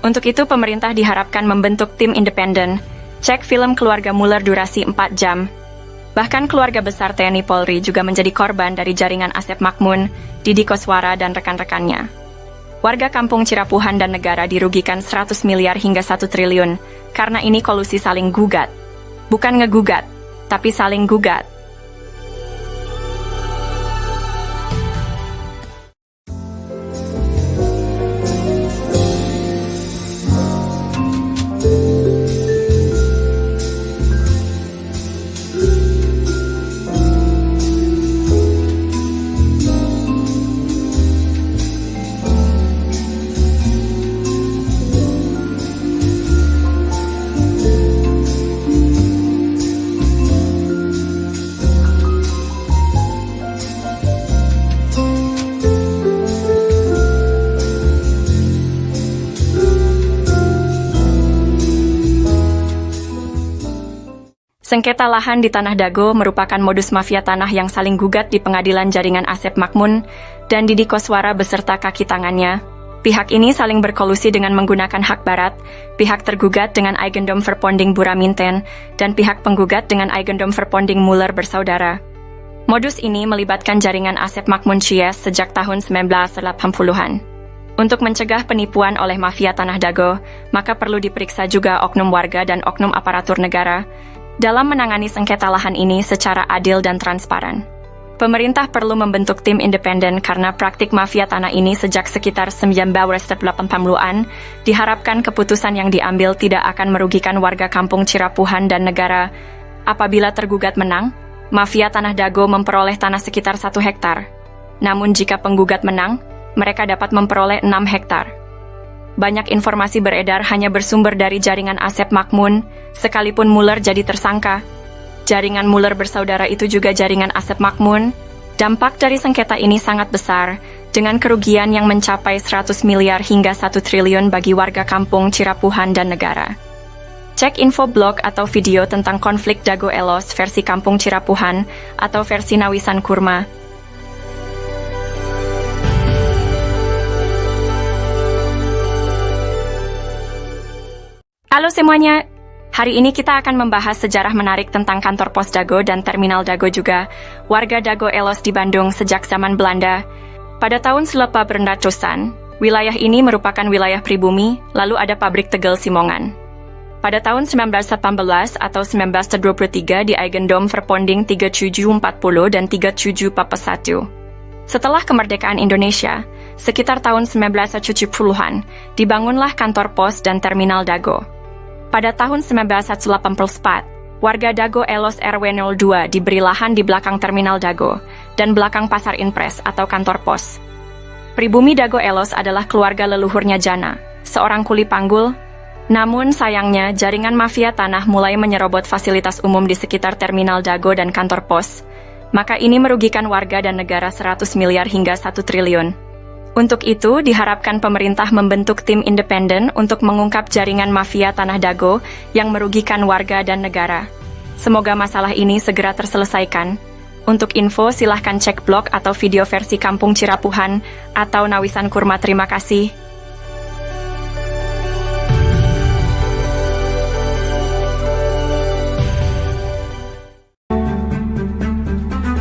Untuk itu pemerintah diharapkan membentuk tim independen, cek film keluarga Mueller durasi 4 jam. Bahkan keluarga besar TNI Polri juga menjadi korban dari jaringan Asep Makmun, Didi Koswara dan rekan-rekannya. Warga Kampung Cirapuhan dan negara dirugikan 100 miliar hingga 1 triliun, karena ini kolusi saling gugat. Bukan ngegugat, tapi saling gugat. Sengketa lahan di Tanah Dago merupakan modus mafia tanah yang saling gugat di pengadilan jaringan Asep Makmun dan Didi Koswara beserta kaki tangannya. Pihak ini saling berkolusi dengan menggunakan hak barat, pihak tergugat dengan Eigendom Verponding Buraminten, dan pihak penggugat dengan Eigendom Verponding Mueller bersaudara. Modus ini melibatkan jaringan Asep Makmun Cies sejak tahun 1980-an. Untuk mencegah penipuan oleh mafia Tanah Dago, maka perlu diperiksa juga oknum warga dan oknum aparatur negara dalam menangani sengketa lahan ini secara adil dan transparan. Pemerintah perlu membentuk tim independen karena praktik mafia tanah ini sejak sekitar 1980-an, diharapkan keputusan yang diambil tidak akan merugikan warga kampung Cirapuhan dan negara. Apabila tergugat menang, mafia Tanah Dago memperoleh tanah sekitar 1 hektar. Namun jika penggugat menang, mereka dapat memperoleh 6 hektar. Banyak informasi beredar hanya bersumber dari jaringan Asep Makmun, sekalipun Muller jadi tersangka. Jaringan Muller bersaudara itu juga jaringan Asep Makmun. Dampak dari sengketa ini sangat besar, dengan kerugian yang mencapai 100 miliar hingga 1 triliun bagi warga kampung Cirapuhan dan negara. Cek info blog atau video tentang konflik Dago Elos versi kampung Cirapuhan atau versi Nawisan Kurma. Halo semuanya, hari ini kita akan membahas sejarah menarik tentang kantor pos Dago dan terminal Dago juga, warga Dago Elos di Bandung sejak zaman Belanda. Pada tahun 1800-an, wilayah ini merupakan wilayah pribumi, lalu ada pabrik tegel Simongan. Pada tahun 1918 atau 1923 di Eigendom Verponding 3740 dan 3741. Setelah kemerdekaan Indonesia, sekitar tahun 1970-an, dibangunlah kantor pos dan terminal Dago. Pada tahun 1984, warga Dago Elos RW 02 diberi lahan di belakang terminal Dago dan belakang pasar Inpres atau kantor pos. Pribumi Dago Elos adalah keluarga leluhurnya Jana, seorang kuli panggul. Namun sayangnya jaringan mafia tanah mulai menyerobot fasilitas umum di sekitar terminal Dago dan kantor pos. Maka ini merugikan warga dan negara 100 miliar hingga 1 triliun. Untuk itu, diharapkan pemerintah membentuk tim independen untuk mengungkap jaringan mafia Tanah Dago yang merugikan warga dan negara. Semoga masalah ini segera terselesaikan. Untuk info, silahkan cek blog atau video versi Kampung Cirapuhan atau Nawisan Kurma. Terima kasih.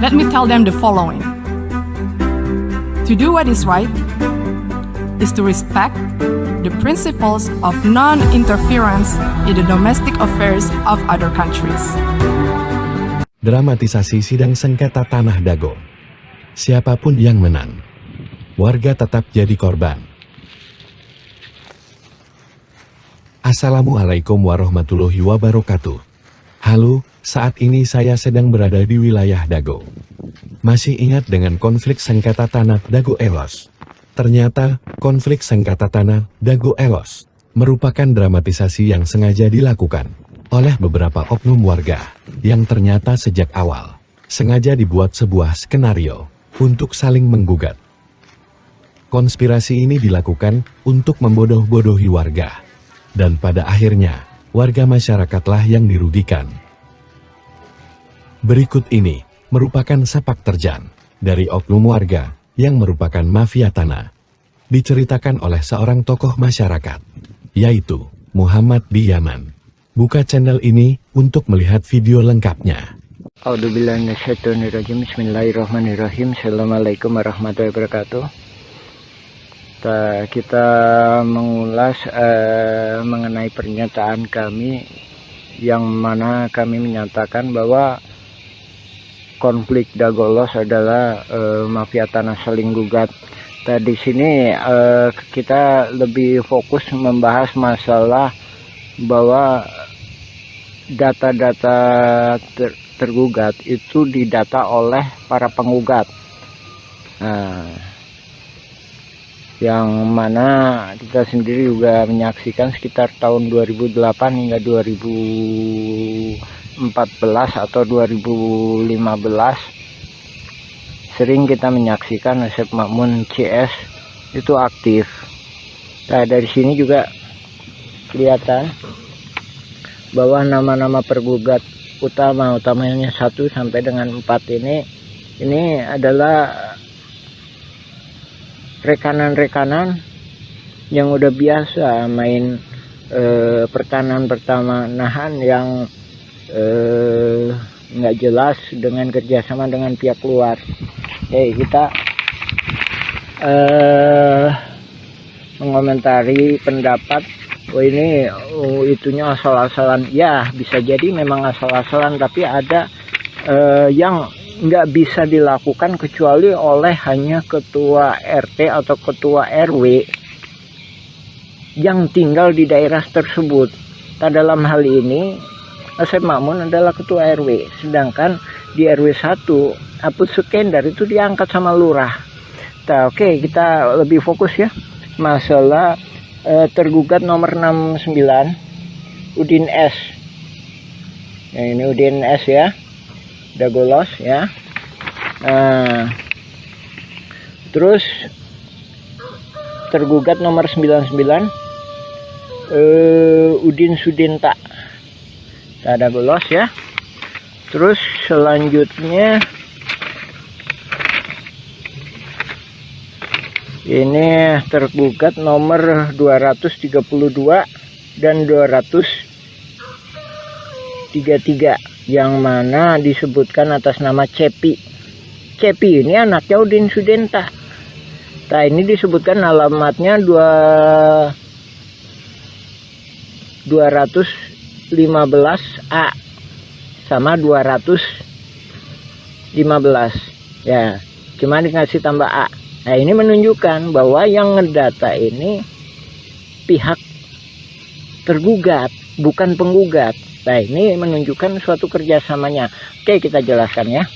Let me tell them the following. To do what is right is to respect the principles of non-interference in the domestic affairs of other countries. Dramatisasi sidang sengketa Tanah Dago. Siapapun yang menang, warga tetap jadi korban. Assalamualaikum warahmatullahi wabarakatuh. Halo, saat ini saya sedang berada di wilayah Dago. Masih ingat dengan konflik sengketa tanah Dago Elos? Ternyata, konflik sengketa tanah Dago Elos merupakan dramatisasi yang sengaja dilakukan oleh beberapa oknum warga yang ternyata sejak awal sengaja dibuat sebuah skenario untuk saling menggugat. Konspirasi ini dilakukan untuk membodoh-bodohi warga, dan pada akhirnya warga masyarakatlah yang dirugikan. Berikut ini merupakan sepak terjang dari oknum warga yang merupakan mafia tanah. Diceritakan oleh seorang tokoh masyarakat, yaitu Muhammad di Yaman. Buka channel ini untuk melihat video lengkapnya. Bismillahirrahmanirrahim. Assalamualaikum warahmatullahi wabarakatuh. Kita mengulas mengenai pernyataan kami yang mana kami menyatakan bahwa konflik Dago Elos adalah mafia tanah saling gugat. Di sini kita lebih fokus membahas masalah bahwa data-data tergugat itu didata oleh para penggugat. Yang mana kita sendiri juga menyaksikan sekitar tahun 2008 hingga 2014 atau 2015 sering kita menyaksikan Asep Makmun CS itu aktif. Nah, dari sini juga kelihatan bahwa nama-nama pergugat utamanya 1 sampai dengan 4 ini adalah rekanan-rekanan yang udah biasa main pertanahan yang nggak jelas dengan kerjasama dengan pihak luar. Kita mengomentari pendapat ini itunya asal-asalan. Ya, bisa jadi memang asal-asalan, tapi ada yang nggak bisa dilakukan kecuali oleh hanya ketua RT atau ketua RW yang tinggal di daerah tersebut. Nah, dalam hal ini Asep Makmun adalah ketua RW, sedangkan di RW 1 Apud Sukendar itu diangkat sama lurah. Nah, oke, kita lebih fokus ya masalah tergugat nomor 69 Udin S. Nah, ini Udin S ya, udah golos ya. Terus tergugat nomor 99 Udin Sudinta, ada golos ya. Terus selanjutnya ini tergugat nomor 232 dan 233 yang mana disebutkan atas nama Cepi. Cepi ini anaknya Udin Sudinta. Nah, ini disebutkan alamatnya 215A sama 215 ya, cuma dikasih tambah A. Nah, ini menunjukkan bahwa yang ngedata ini pihak tergugat, bukan penggugat. Nah, ini menunjukkan suatu kerjasamanya. Oke, kita jelaskan ya.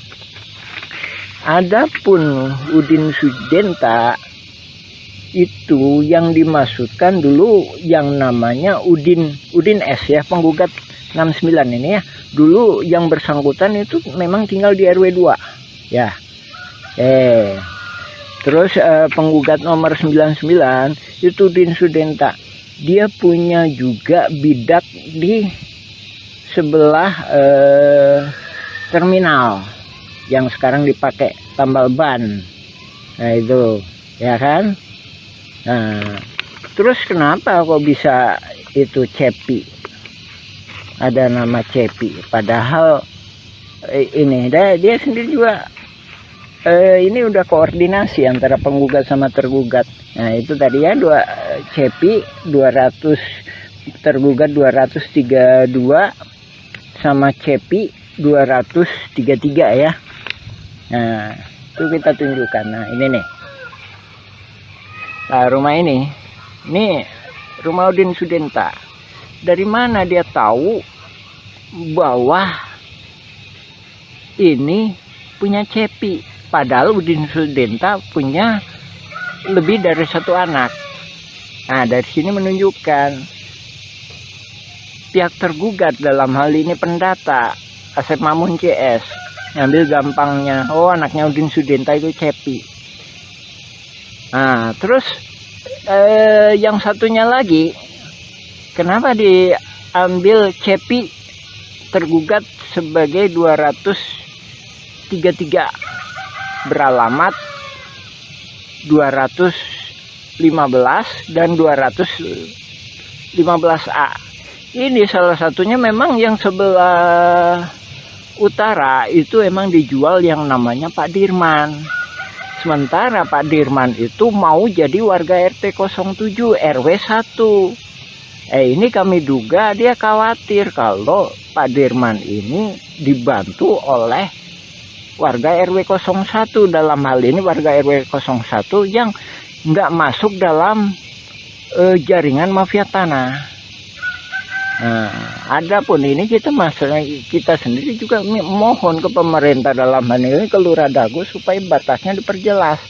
Adapun Udin Sudinta itu yang dimaksudkan dulu yang namanya Udin S ya, penggugat 69 ini ya. Dulu yang bersangkutan itu memang tinggal di RW 2 ya. Terus penggugat nomor 99 itu Udin Sudinta. Dia punya juga bidak di sebelah terminal yang sekarang dipakai tambal ban. Nah, itu ya kan. Nah, terus kenapa kok bisa itu Cepi, ada nama Cepi, padahal ini dia sendiri juga ini udah koordinasi antara penggugat sama tergugat. Nah, itu tadi ya, Cepi 200, tergugat 232 sama Cepi 233 ya. Nah, itu kita tunjukkan. Nah, ini nih. Nah, rumah ini rumah Udin Sudinta. Dari mana dia tahu bahwa ini punya Cepi? Padahal Udin Sudinta punya lebih dari satu anak. Nah, dari sini menunjukkan pihak tergugat, dalam hal ini pendata Asep Makmun CS, ngambil gampangnya, oh anaknya Udin Sudinta itu Cepi. Nah, terus yang satunya lagi, kenapa diambil Cepi tergugat sebagai 233 beralamat 215 dan 215A. Ini salah satunya memang yang sebelah utara itu emang dijual yang namanya Pak Dirman. Sementara Pak Dirman itu mau jadi warga RT 07 RW 1. Ini kami duga dia khawatir kalau Pak Dirman ini dibantu oleh warga RW 01, dalam hal ini warga RW 01 yang nggak masuk dalam jaringan mafia tanah. Nah, adapun ini kita sendiri juga mohon ke pemerintah, dalam hal ini ke Lurah Dago, supaya batasnya diperjelas.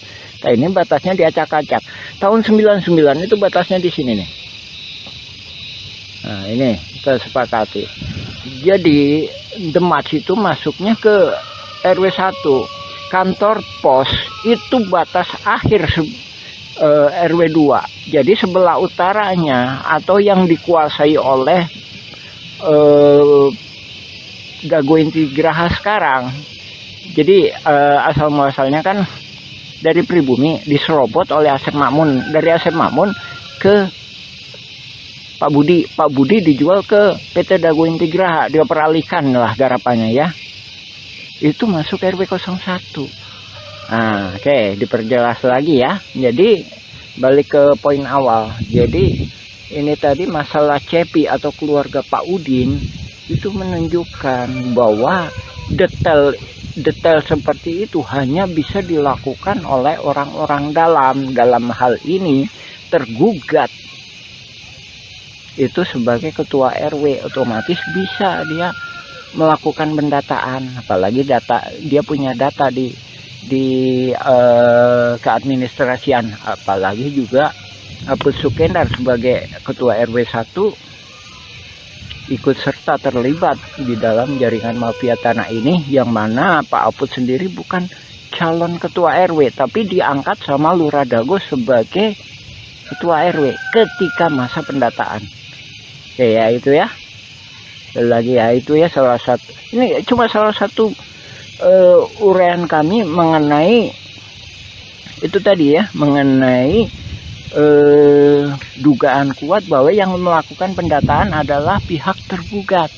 Nah, ini batasnya diacak-acak. Tahun 99 itu batasnya di sini nih. Nah, ini kita sepakati. Jadi Demak itu masuknya ke RW 1. Kantor pos itu batas akhir RW 2. Jadi sebelah utaranya atau yang dikuasai oleh Dago Inti Geraha sekarang. Jadi asal muasalnya kan dari pribumi diserobot oleh Asep Makmun, dari Asep Makmun ke Pak Budi. Pak Budi dijual ke PT Dago Inti Geraha, dia peralihkan lah garapannya ya. Itu masuk RW 01. Nah, oke, diperjelas lagi ya. Jadi balik ke poin awal. Jadi ini tadi masalah Cepi atau keluarga Pak Udin itu menunjukkan bahwa detail detail seperti itu hanya bisa dilakukan oleh orang-orang dalam hal ini tergugat itu sebagai ketua RW, otomatis bisa dia melakukan pendataan, apalagi dia punya data di keadministrasian, apalagi juga Apus Sukendar sebagai ketua RW 1 ikut serta terlibat di dalam jaringan mafia tanah ini, yang mana Pak Apus sendiri bukan calon ketua RW tapi diangkat sama Lurah Dago sebagai ketua RW ketika masa pendataan. Oke ya, itu ya. Lagi ya, itu ya salah satu, ini cuma salah satu uraian kami mengenai itu tadi ya, mengenai dugaan kuat bahwa yang melakukan pendataan adalah pihak tergugat.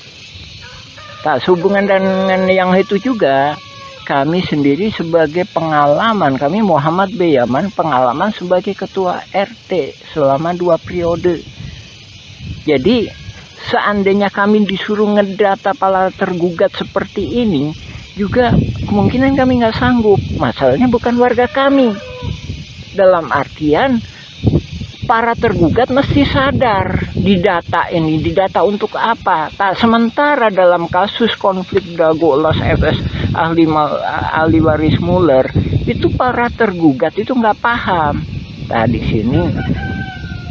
Tak sehubungan dengan yang itu juga, kami sendiri sebagai pengalaman, kami Muhammad B. Yaman, pengalaman sebagai ketua RT selama 2 periode. Jadi seandainya kami disuruh ngedata para tergugat seperti ini, juga kemungkinan kami nggak sanggup. Masalahnya bukan warga kami. Dalam artian para tergugat mesti sadar didata ini, didata untuk apa. Tak sementara dalam kasus konflik Dago Elos FS ahli waris Muller, itu para tergugat itu nggak paham. Nah di sini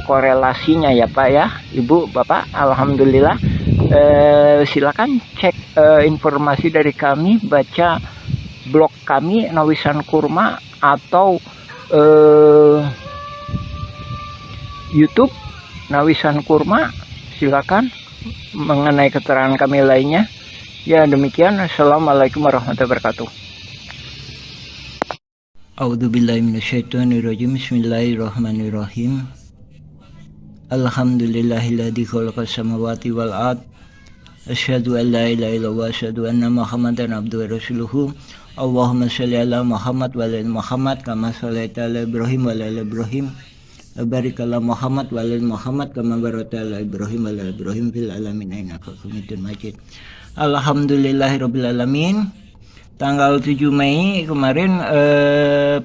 korelasinya ya Pak ya, Ibu, Bapak, alhamdulillah. Silakan cek informasi dari kami, baca blog kami Nawisan Kurma atau YouTube Nawisan Kurma, silakan mengenai keterangan kami lainnya. Ya demikian, assalamualaikum warahmatullahi wabarakatuh. A'udzubillahi minasyaitonirrajim. Bismillahirrahmanirrahim. Alhamdulillahilladzi khalaqas samawati wal ard. Asyhadu an la ilaha illallah wa asyhadu anna Muhammadan abduhu wa rasuluhu. Allahumma shalli ala Muhammad wa ala Muhammad kama shallaita ala Ibrahim wa ala Ibrahim. Barik ala Muhammad wa ala Muhammad kama barakta ala Ibrahim wa ala Ibrahim fil alamin innaka Hamidum Majid. Alhamdulillahirabbil alamin. Tanggal 7 Mei kemarin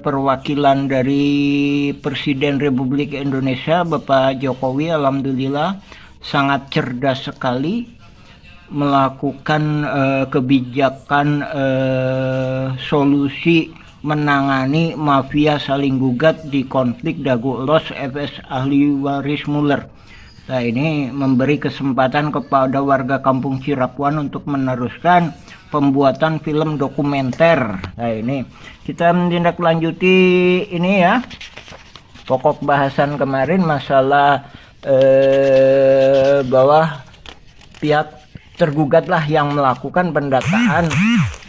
perwakilan dari Presiden Republik Indonesia Bapak Jokowi alhamdulillah sangat cerdas sekali melakukan kebijakan solusi menangani mafia saling gugat di konflik Dago Elos FS ahli waris Muller. Nah ini memberi kesempatan kepada warga kampung Cirapuan untuk meneruskan pembuatan film dokumenter. Nah ini kita menindaklanjuti ini ya, pokok bahasan kemarin masalah bahwa pihak tergugatlah yang melakukan pendataan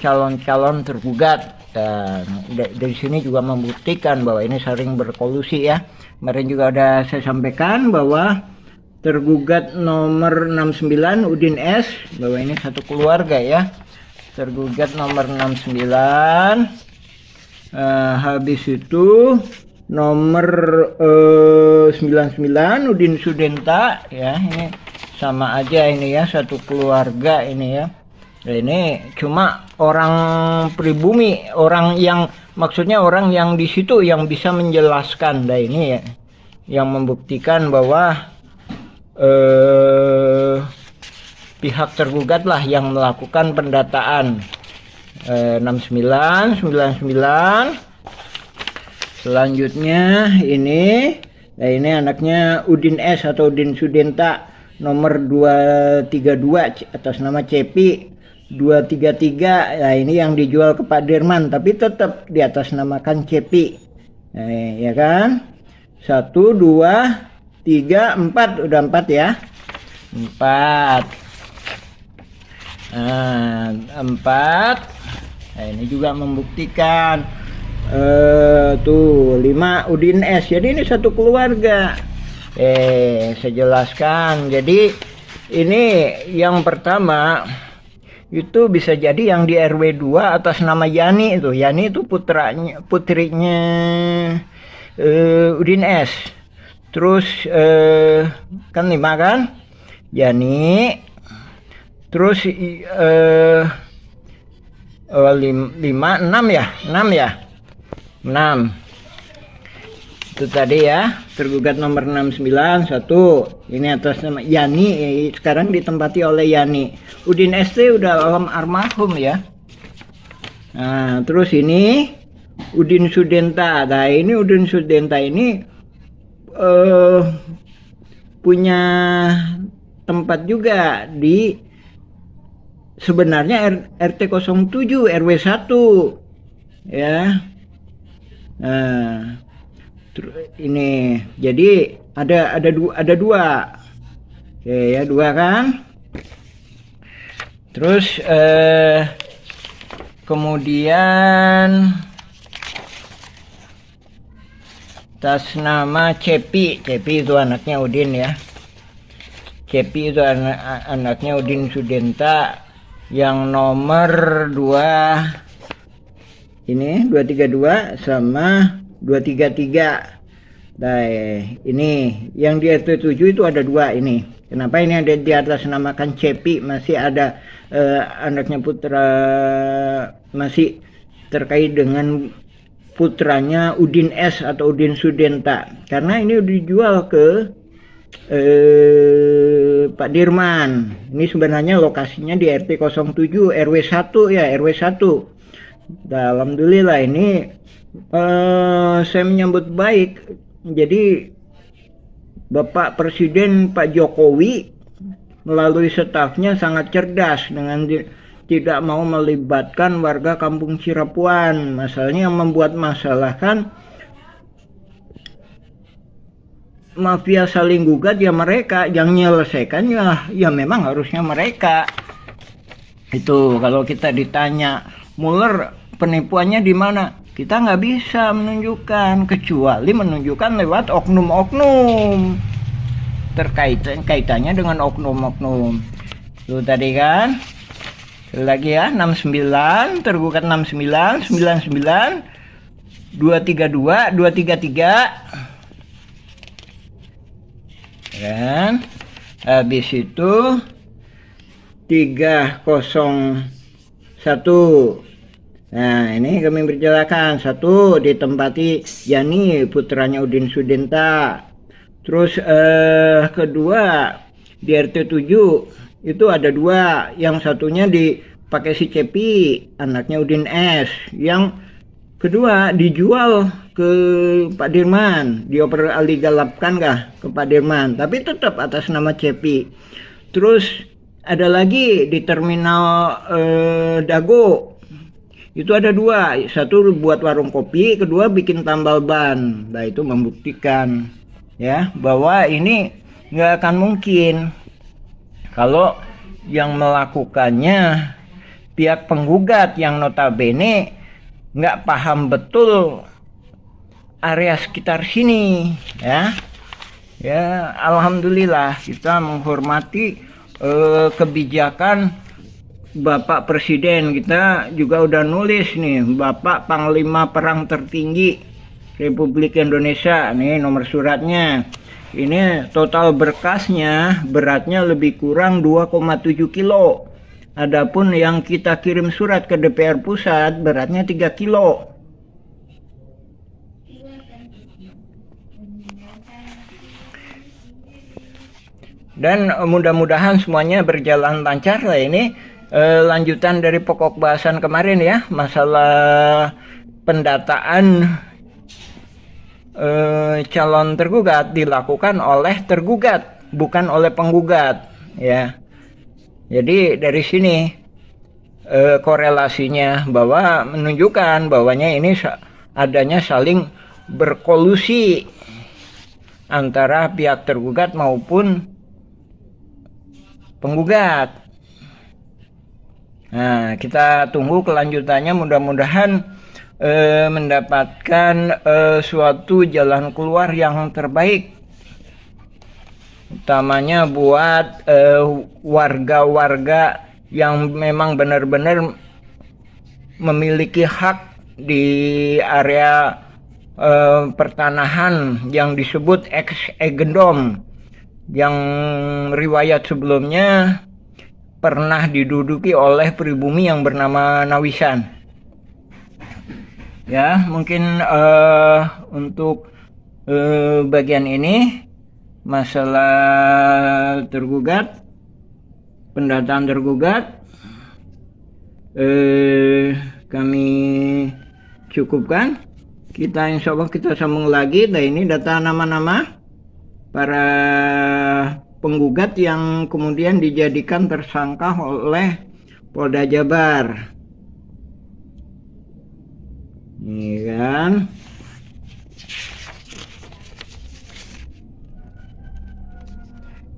calon-calon tergugat. Dan dari sini juga membuktikan bahwa ini sering berkolusi ya. Kemarin juga ada saya sampaikan bahwa tergugat nomor 69 Udin S, bahwa ini satu keluarga ya. Tergugat nomor 69, habis itu nomor 99 Udin Sudenta ya, ini sama aja ini ya, satu keluarga ini ya. Nah, ini cuma orang pribumi, orang yang maksudnya orang yang di situ yang bisa menjelaskan. Nah ini ya yang membuktikan bahwa pihak tergugat lah yang melakukan pendataan. 69, 99. Selanjutnya ini, nah ini anaknya Udin S atau Udin Sudenta nomor 232 atas nama Cepi 233. Nah ini yang dijual ke Pak Dirman tapi tetap di atas namakan Cepi. Nah, ya kan? 1, 2, 3, 4, udah 4 ya. 4. Nah, 4. Nah, ini juga membuktikan tuh 5 Udin S. Jadi ini satu keluarga. Saya jelaskan. Jadi ini yang pertama itu bisa jadi yang di RW 2 atas nama Yani itu. Yani itu putrinya Udin S. Terus kan 5 kan? Yani. Terus 5, 6 ya? 6 ya? 6. Itu tadi ya, tergugat nomor 69, 1. Ini atas nama Yani, sekarang ditempati oleh Yani. Udin ST udah almarhum ya. Nah, terus ini Udin Sudenta. Nah, ini Udin Sudenta ini punya tempat juga di sebenarnya RT 07 RW 1 ya. Nah, ini jadi ada dua. Oke ya, 2 kan. Terus kemudian atas nama Cepi itu anaknya Udin ya. Cepi itu anaknya Udin Sudenta yang nomor 2 ini 232 sama 233. Nah, ini yang di RT 7 itu ada 2 ini. Kenapa ini ada di atas namakan Cepi? Masih ada anaknya putra, masih terkait dengan putranya Udin S atau Udin Sudenta. Karena ini dijual ke Pak Dirman. Ini sebenarnya lokasinya di RT 07 RW 1 ya, RW 1. Alhamdulillah ini saya menyambut baik. Jadi Bapak Presiden Pak Jokowi melalui stafnya sangat cerdas dengan tidak mau melibatkan warga Kampung Cirapuan. Masalahnya yang membuat masalah kan mafia saling gugat ya mereka, yang menyelesaikan ya memang harusnya mereka. Itu kalau kita ditanya Mueller penipuannya di mana, kita nggak bisa menunjukkan kecuali menunjukkan lewat oknum-oknum kaitannya dengan oknum-oknum. Itu tadi kan lagi ya, 69 tergugat 69 99 232 233 kan. Habis itu 301. Nah, ini kami berjelaskan. 1 ditempati Yani putranya Udin Sudenta. Terus kedua di RT 7 itu ada 2. Yang satunya dipakai si Cepi, anaknya Udin S. Yang kedua dijual ke Pak Dirman, dioper aligalapkan kah ke Pak Dirman, tapi tetap atas nama Cepi. Terus ada lagi di terminal Dago. Itu ada 2, 1 buat warung kopi, kedua bikin tambal ban. Nah, itu membuktikan ya bahwa ini nggak akan mungkin kalau yang melakukannya pihak penggugat yang notabene nggak paham betul area sekitar sini ya. Ya, alhamdulillah kita menghormati kebijakan Bapak Presiden. Kita juga udah nulis nih, Bapak Panglima Perang Tertinggi Republik Indonesia, nih nomor suratnya. Ini total berkasnya beratnya lebih kurang 2,7 kilo. Adapun yang kita kirim surat ke DPR Pusat beratnya 3 kilo. Dan mudah-mudahan semuanya berjalan lancar lah ini. Lanjutan dari pokok bahasan kemarin ya, masalah pendataan calon tergugat dilakukan oleh tergugat, bukan oleh penggugat ya. Jadi dari sini korelasinya bahwa menunjukkan bahwanya ini adanya saling berkolusi antara pihak tergugat maupun penggugat. Nah, kita tunggu kelanjutannya, mudah-mudahan mendapatkan suatu jalan keluar yang terbaik, utamanya buat warga-warga yang memang benar-benar memiliki hak di area pertanahan yang disebut ex-egendom, yang riwayat sebelumnya pernah diduduki oleh pribumi yang bernama Nawisan. Ya, mungkin untuk bagian ini masalah tergugat, pendataan tergugat, kami cukupkan. Kita insya Allah kita sambung lagi. Nah, ini data nama-nama para penggugat yang kemudian dijadikan tersangka oleh Polda Jabar. Ini kan.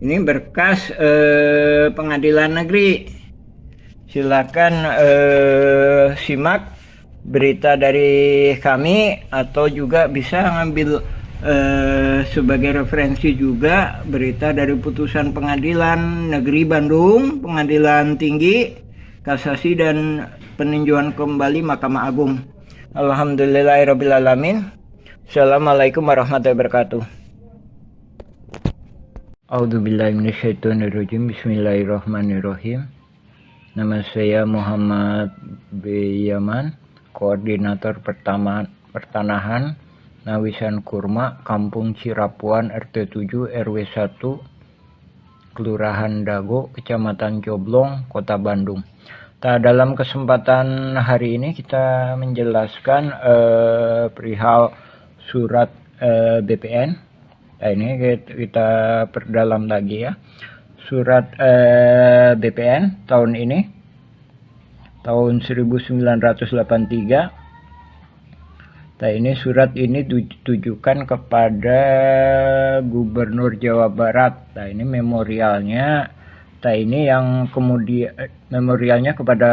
Ini berkas pengadilan negeri. Silakan simak berita dari kami, atau juga bisa ngambil sebagai referensi juga berita dari putusan Pengadilan Negeri Bandung, Pengadilan Tinggi, Kasasi, dan peninjauan kembali Mahkamah Agung. Alhamdulillahirrabbilalamin. Assalamualaikum warahmatullahi wabarakatuh. A'udzubillahi minasyaitonirrajim. Bismillahirrahmanirrahim. Nama saya Muhammad B. Yaman, Koordinator Pertanahan Nawisan Kurma, Kampung Cirapuan, RT 7 RW 1, Kelurahan Dago, Kecamatan Coblong, Kota Bandung. Dalam kesempatan hari ini kita menjelaskan perihal surat BPN. Nah, ini kita perdalam lagi ya. Surat BPN tahun ini, tahun 1983. Nah, ini surat ini ditujukan kepada Gubernur Jawa Barat. Nah, ini memorialnya. Nah, ini yang kemudian memorialnya kepada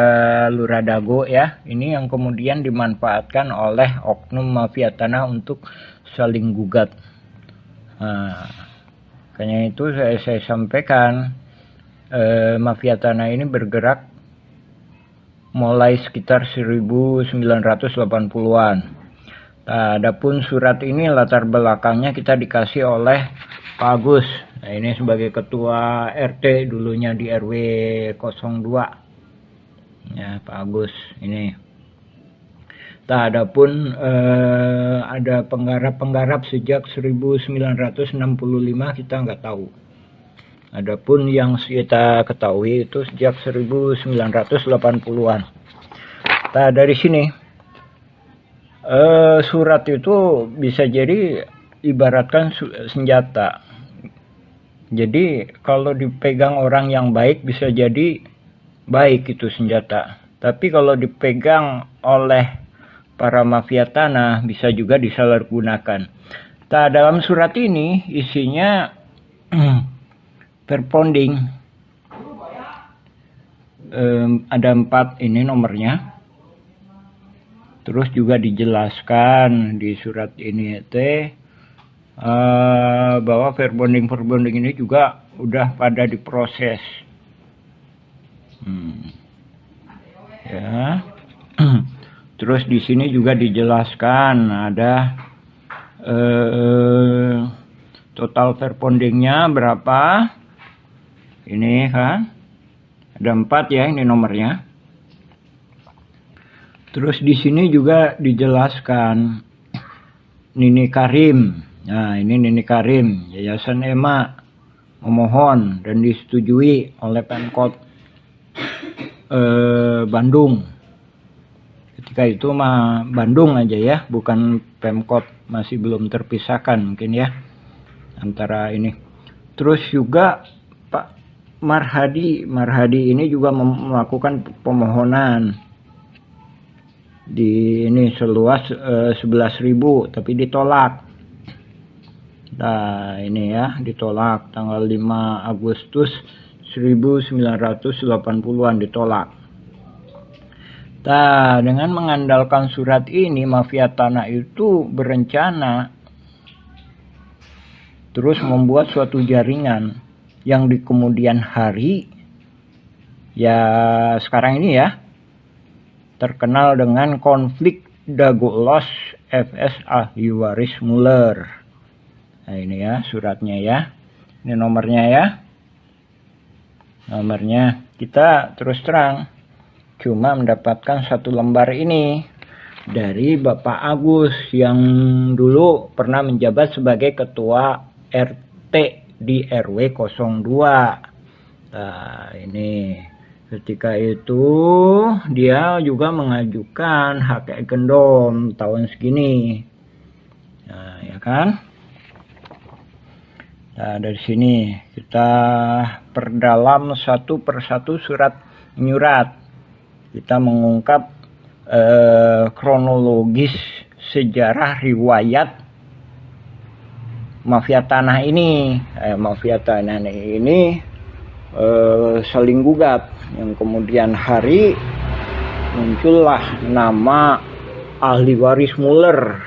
Lurah Dago ya. Ini yang kemudian dimanfaatkan oleh oknum mafia tanah untuk saling gugat. Nah, makanya itu saya sampaikan mafia tanah ini bergerak mulai sekitar 1980-an. Nah, adapun surat ini latar belakangnya kita dikasih oleh Pak Agus. Nah, ini sebagai ketua RT dulunya di RW 02. Ya, Pak Agus ini. Nah, adapun ada penggarap-penggarap sejak 1965 kita nggak tahu. Adapun yang kita ketahui itu sejak 1980-an. Nah, dari sini surat itu bisa jadi ibaratkan senjata. Jadi kalau dipegang orang yang baik bisa jadi baik itu senjata. Tapi kalau dipegang oleh para mafia tanah bisa juga disalahgunakan. Nah, dalam surat ini isinya perponding. Ada 4 ini nomornya. Terus juga dijelaskan di surat ini bahwa verbonding ini juga udah pada diproses. Ya. Terus di sini juga dijelaskan ada total verbondingnya berapa. Ini kan ada 4 ya, ini nomornya. Terus di sini juga dijelaskan Nini Karim. Nah, ini Nini Karim, Yayasan EMA memohon dan disetujui oleh Pemkot Bandung. Ketika itu mah Bandung aja ya, bukan Pemkot, masih belum terpisahkan mungkin ya antara ini. Terus juga Pak Marhadi ini juga melakukan pemohonan di ini seluas 11.000 tapi ditolak. Nah, ini ya ditolak tanggal 5 Agustus 1980-an ditolak. Nah, dengan mengandalkan surat ini mafia tanah itu berencana terus membuat suatu jaringan yang di kemudian hari ya sekarang ini ya terkenal dengan konflik Dago Elos FS ahli waris Muller. Nah, ini ya suratnya ya. Ini nomornya ya. nomornya. Kita terus terang cuma mendapatkan 1 lembar ini dari Bapak Agus yang dulu pernah menjabat sebagai ketua RT di RW 02. Nah, ini ketika itu dia juga mengajukan hak agendom tahun segini. Nah, ya kan? Nah, dari sini kita perdalam satu persatu surat menyurat. Kita mengungkap kronologis sejarah riwayat mafia tanah ini. Mafia tanah ini saling gugat, yang kemudian hari muncullah nama ahli waris Muller.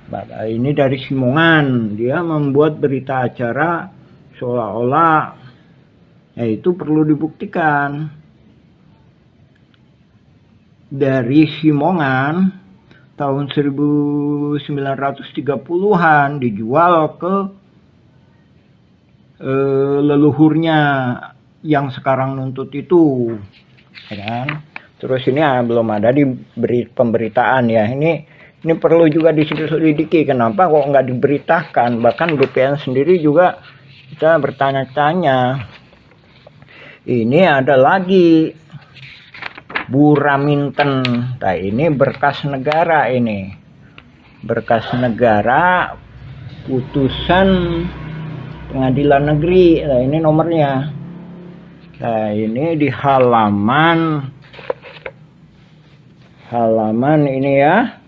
Nah, ini dari Simongan, dia membuat berita acara seolah-olah itu perlu dibuktikan. Dari Simongan tahun 1930-an dijual ke leluhurnya yang sekarang nuntut itu, ya kan? Terus ini belum ada di pemberitaan ya. Ini perlu juga diselidiki, kenapa kok nggak diberitakan. Bahkan BPN sendiri juga kita bertanya-tanya. Ini ada lagi Buraminten. Nah, ini berkas negara, ini berkas negara putusan pengadilan negeri. Nah, ini nomornya. Nah, ini di halaman ini ya,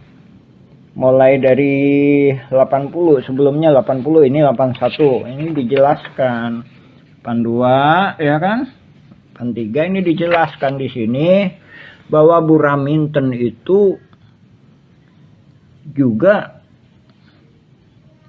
mulai dari 80, sebelumnya 80, ini 81. Ini dijelaskan 82 ya kan, 83 ini dijelaskan di sini bahwa Buraminten itu juga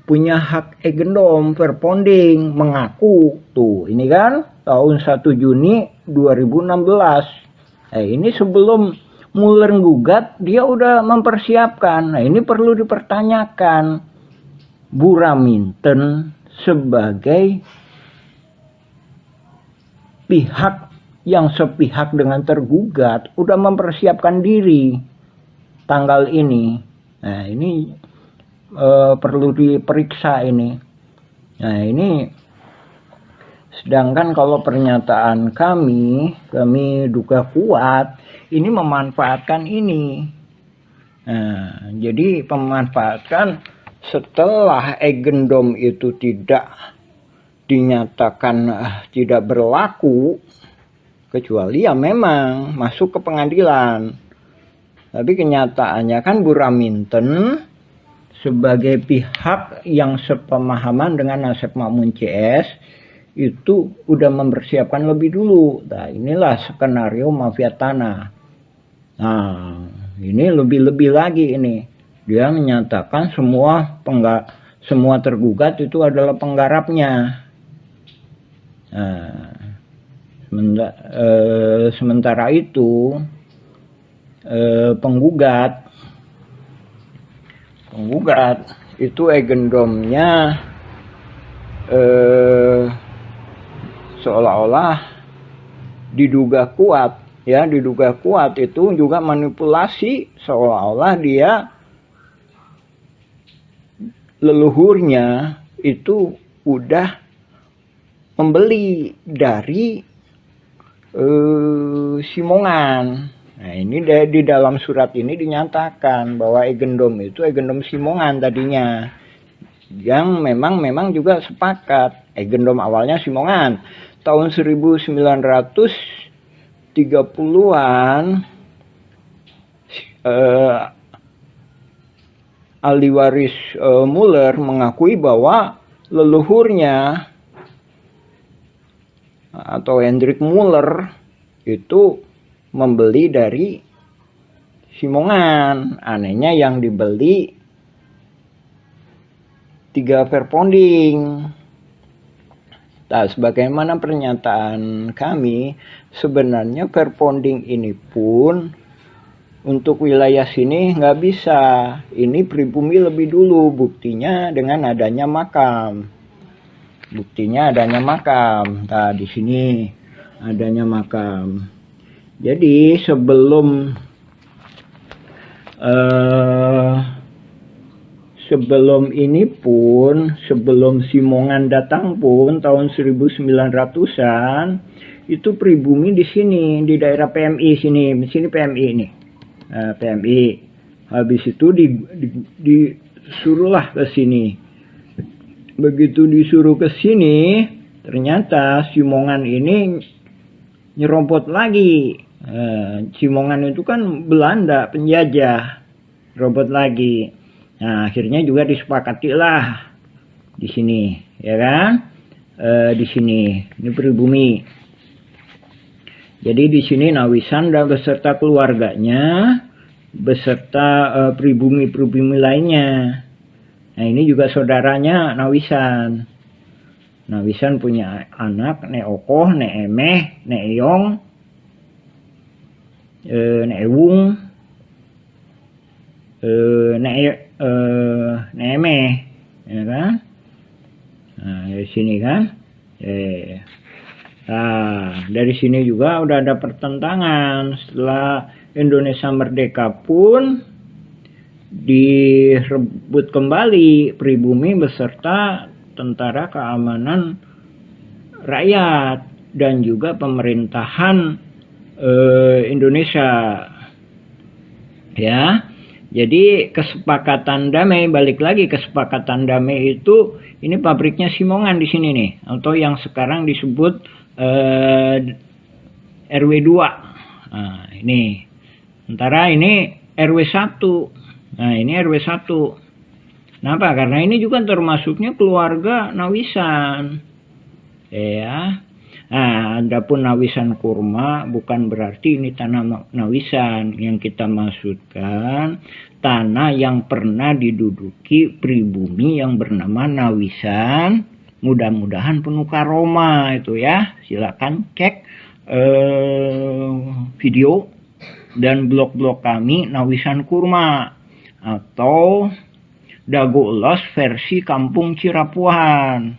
punya hak agendom verponding, mengaku tuh ini kan tahun 1 Juni 2016. Ini sebelum Muller gugat dia udah mempersiapkan. Nah, ini perlu dipertanyakan. Buraminten sebagai pihak yang sepihak dengan tergugat udah mempersiapkan diri tanggal ini. Nah, ini perlu diperiksa ini. Nah, ini sedangkan kalau pernyataan kami duga kuat ini memanfaatkan ini. Nah, jadi memanfaatkan setelah agendom itu tidak dinyatakan tidak berlaku, kecuali ya memang masuk ke pengadilan. Tapi kenyataannya kan Buraminten sebagai pihak yang sepemahaman dengan Asep Makmun CS itu udah mempersiapkan lebih dulu. Nah, inilah skenario mafia tanah. Nah, ini lebih-lebih lagi ini. Dia menyatakan semua tergugat itu adalah penggarapnya. Nah, sementara itu penggugat itu agendomnya seolah-olah diduga kuat itu juga manipulasi, seolah-olah dia leluhurnya itu udah membeli dari Simongan. Nah, ini di dalam surat ini dinyatakan bahwa agendom itu agendom Simongan tadinya, yang memang juga sepakat agendom awalnya Simongan tahun 1930-an. Ahli waris Muller mengakui bahwa leluhurnya atau Hendrik Muller itu membeli dari Simongan. Anehnya yang dibeli 3 verponding. Nah, sebagaimana pernyataan kami, sebenarnya verponding ini pun untuk wilayah sini nggak bisa. Ini pribumi lebih dulu, buktinya dengan adanya makam. Buktinya adanya makam. Nah, di sini adanya makam. Jadi sebelum ini pun, sebelum Simongan datang pun tahun 1900-an, itu pribumi di sini, di daerah PMI sini. Di sini PMI ini. PMI. Habis itu disuruhlah ke sini. Begitu disuruh ke sini, ternyata Simongan ini nyerobot lagi. Simongan itu kan Belanda penjajah, robot lagi. Nah, akhirnya juga disepakati lah di sini, ya kan? Di sini, ini pribumi. Jadi di sini Nawisan dan beserta keluarganya, beserta pribumi-pribumi lainnya. Nah, ini juga saudaranya Nawisan. Nawisan punya anak, Nek Okoh, Nek Emeh, Nek Eyong, Nek Ewung, Nek Emeh, ya kan? Nah, dari sini kan? Nah, dari sini juga udah ada pertentangan. Setelah Indonesia merdeka pun direbut kembali pribumi beserta tentara keamanan rakyat dan juga pemerintahan Indonesia, ya. Jadi kesepakatan damai, balik lagi kesepakatan damai itu, ini pabriknya Simongan di sini nih, atau yang sekarang disebut RW 2. Nah, ini sementara ini RW 1. Nah, ini RW 1. Kenapa? Karena ini juga termasuknya keluarga Nawisan. Ya. Nah, adapun Nawisan Kurma bukan berarti ini tanah Nawisan. Yang kita maksudkan tanah yang pernah diduduki pribumi yang bernama Nawisan. Mudah-mudahan penuh karoma itu ya. Silakan cek video dan blog-blog kami Nawisan Kurma atau Dago Elos versi Kampung Cirapuan.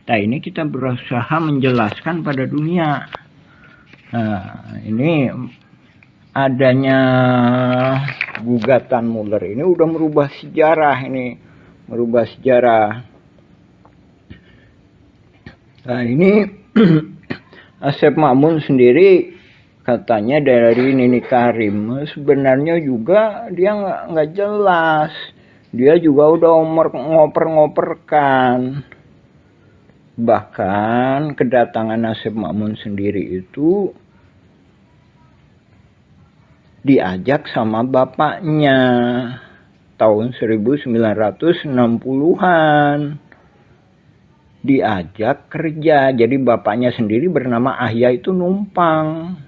Nah, ini kita berusaha menjelaskan pada dunia. Nah, ini adanya gugatan Muller ini udah merubah sejarah ini, merubah sejarah. Nah, ini Asep Makmun sendiri katanya dari Nini Karim, sebenarnya juga dia nggak jelas. Dia juga udah ngoper-ngoperkan. Bahkan kedatangan Asep Makmun sendiri itu diajak sama bapaknya tahun 1960-an. Diajak kerja. Jadi bapaknya sendiri bernama Ahya itu numpang.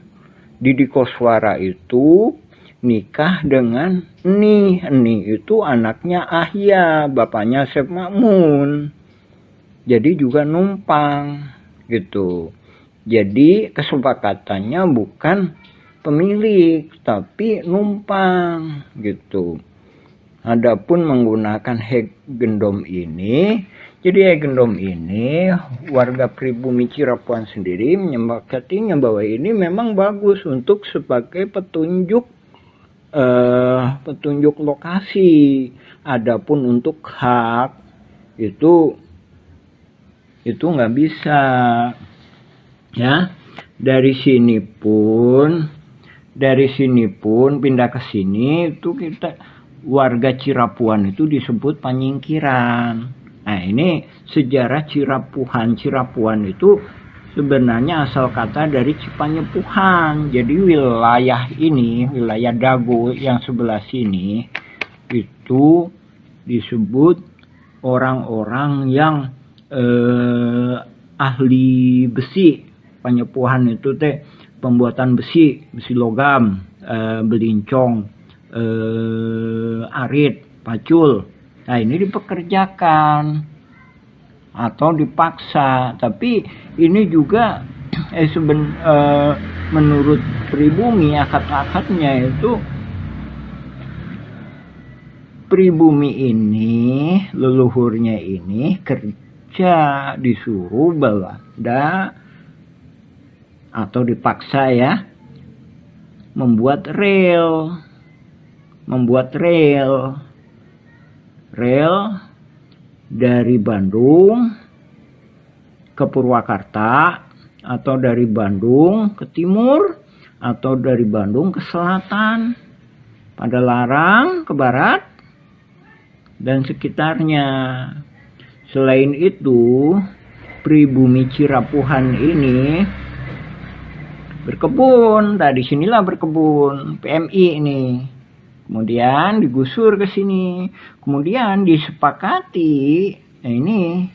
Didi Koswara itu nikah dengan Eni. Eni itu anaknya Ahya, bapaknya Asep Makmun. Jadi juga numpang gitu. Jadi kesepakatannya bukan pemilik tapi numpang gitu. Adapun menggunakan Hegendom ini, jadi Hegendom ini warga pribumi Cirapuan sendiri menyepakatinya bahwa ini memang bagus untuk sebagai petunjuk petunjuk lokasi. Adapun untuk hak itu nggak bisa, ya. Dari sini pun pindah ke sini itu kita warga Cirapuan itu disebut panyingkiran. Nah, ini sejarah Cirapuan itu sebenarnya asal kata dari Cipanyepuhan. Jadi wilayah ini, wilayah Dago yang sebelah sini itu disebut orang-orang yang ahli besi. Panyepuhan itu teh pembuatan besi logam, belincong, arit, pacul. Nah, ini dipekerjakan atau dipaksa. Tapi ini juga menurut pribumi akad-akadnya itu pribumi ini, leluhurnya ini baca, disuruh Belanda atau dipaksa ya membuat rel dari Bandung ke Purwakarta, atau dari Bandung ke timur, atau dari Bandung ke selatan, Padalarang ke barat, dan sekitarnya. Selain itu, pribumi Cirapuhan ini berkebun. Nah, disinilah berkebun PMI ini. Kemudian digusur ke sini. Kemudian disepakati, nah ini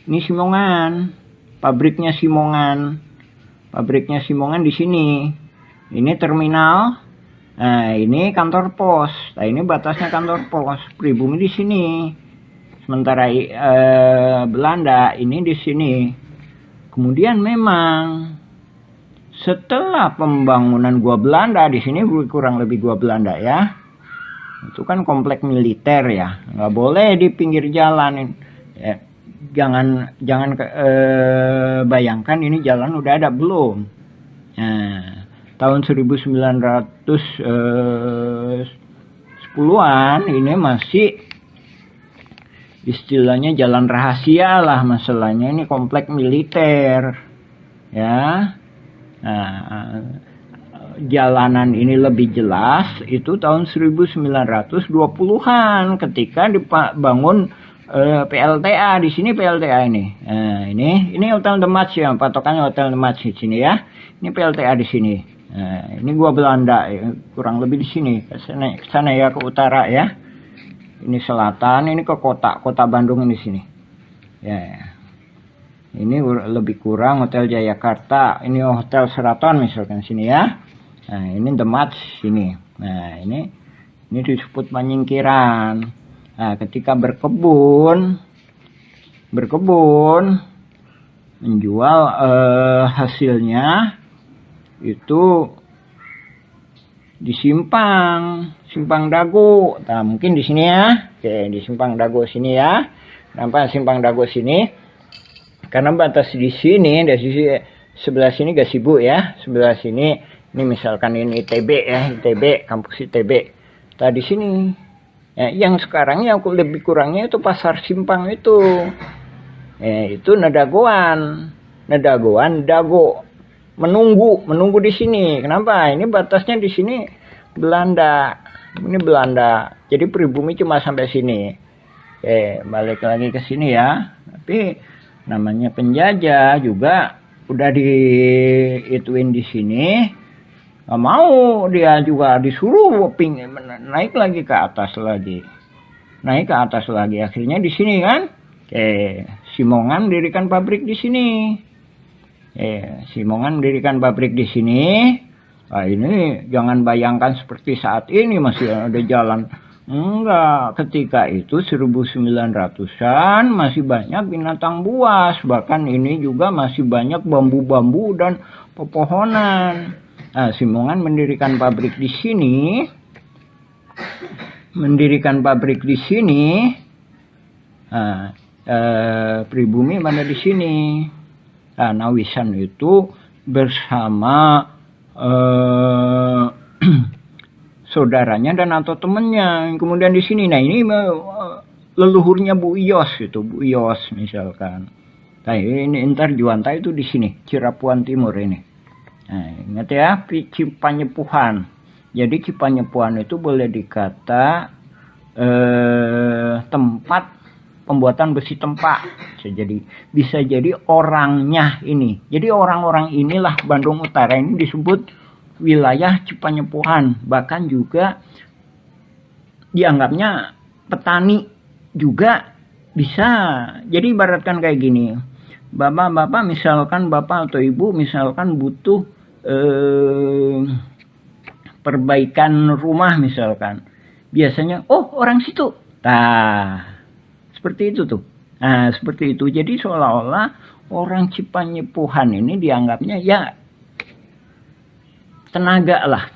Simongan, pabriknya Simongan di sini. Ini terminal. Nah, ini kantor pos. Nah, ini batasnya kantor pos. Pribumi di sini. Sementara Belanda ini di sini. Kemudian memang setelah pembangunan gua Belanda di sini, kurang lebih gua Belanda ya. Itu kan komplek militer ya. Nggak boleh di pinggir jalan. Ya, jangan bayangkan ini jalan udah ada belum. Nah, tahun 1910-an ini masih istilahnya jalan rahasia lah, masalahnya ini komplek militer ya. Nah, jalanan ini lebih jelas itu tahun 1920-an ketika dibangun PLTA di sini. PLTA ini. Nah, ini Hotel The Match ya, patokannya Hotel The Match di sini ya. Ini PLTA di sini. Nah, ini gua Belanda ya, kurang lebih di sini. Ke sana ya, ke utara ya. Ini selatan, ini ke kota Bandung ini sini. Ya. Ini lebih kurang Hotel Jayakarta, ini Hotel Sheraton misalkan sini ya. Nah, ini The Match sini. Nah, ini disebut penyingkiran. Nah, ketika berkebun menjual hasilnya itu di Simpang Dago. Nah, mungkin di sini ya. Oke, di Simpang Dago sini ya. Nampak Simpang Dago sini? Karena batas di sini, dari sisi sebelah sini Gasibu ya. Sebelah sini, ini misalkan ini ITB ya, ITB, kampus ITB. Nah, di sini. Ya, yang sekarang yang lebih kurangnya itu pasar Simpang itu. Itu Nadagoan, Dago. Menunggu di sini. Kenapa? Ini batasnya di sini Belanda. Ini Belanda. Jadi pribumi cuma sampai sini. Oke, balik lagi ke sini ya. Tapi namanya penjajah juga udah diituin di sini. Nggak mau, dia juga disuruh naik lagi ke atas lagi. Akhirnya di sini kan. Oke, Simongan mendirikan pabrik di sini. Nah, ini jangan bayangkan seperti saat ini masih ada jalan. Enggak, ketika itu 1900-an masih banyak binatang buas. Bahkan ini juga masih banyak bambu-bambu dan pepohonan. Nah, Simongan mendirikan pabrik di sini. Nah, pribumi mana di sini. Nah, Nawisan itu bersama saudaranya dan atau temannya. Kemudian di sini, nah ini leluhurnya Bu Iyos itu, Bu Iyos misalkan. Nah, ini Intar Juanta itu di sini, Cirapuan Timur ini. Nah, ingat ya, Cipanyepuhan. Jadi Cipanyepuhan itu boleh dikata tempat pembuatan besi tempat. Bisa jadi orangnya ini. Jadi orang-orang inilah Bandung Utara ini disebut wilayah Cipanyepuhan. Bahkan juga dianggapnya petani juga bisa. Jadi ibaratkan kayak gini. Bapak misalkan bapak atau ibu misalkan butuh perbaikan rumah misalkan. Biasanya orang situ. Nah, seperti itu tuh. Nah, seperti itu. Jadi seolah-olah orang Cipanyepuhan ini dianggapnya ya tenaga lah.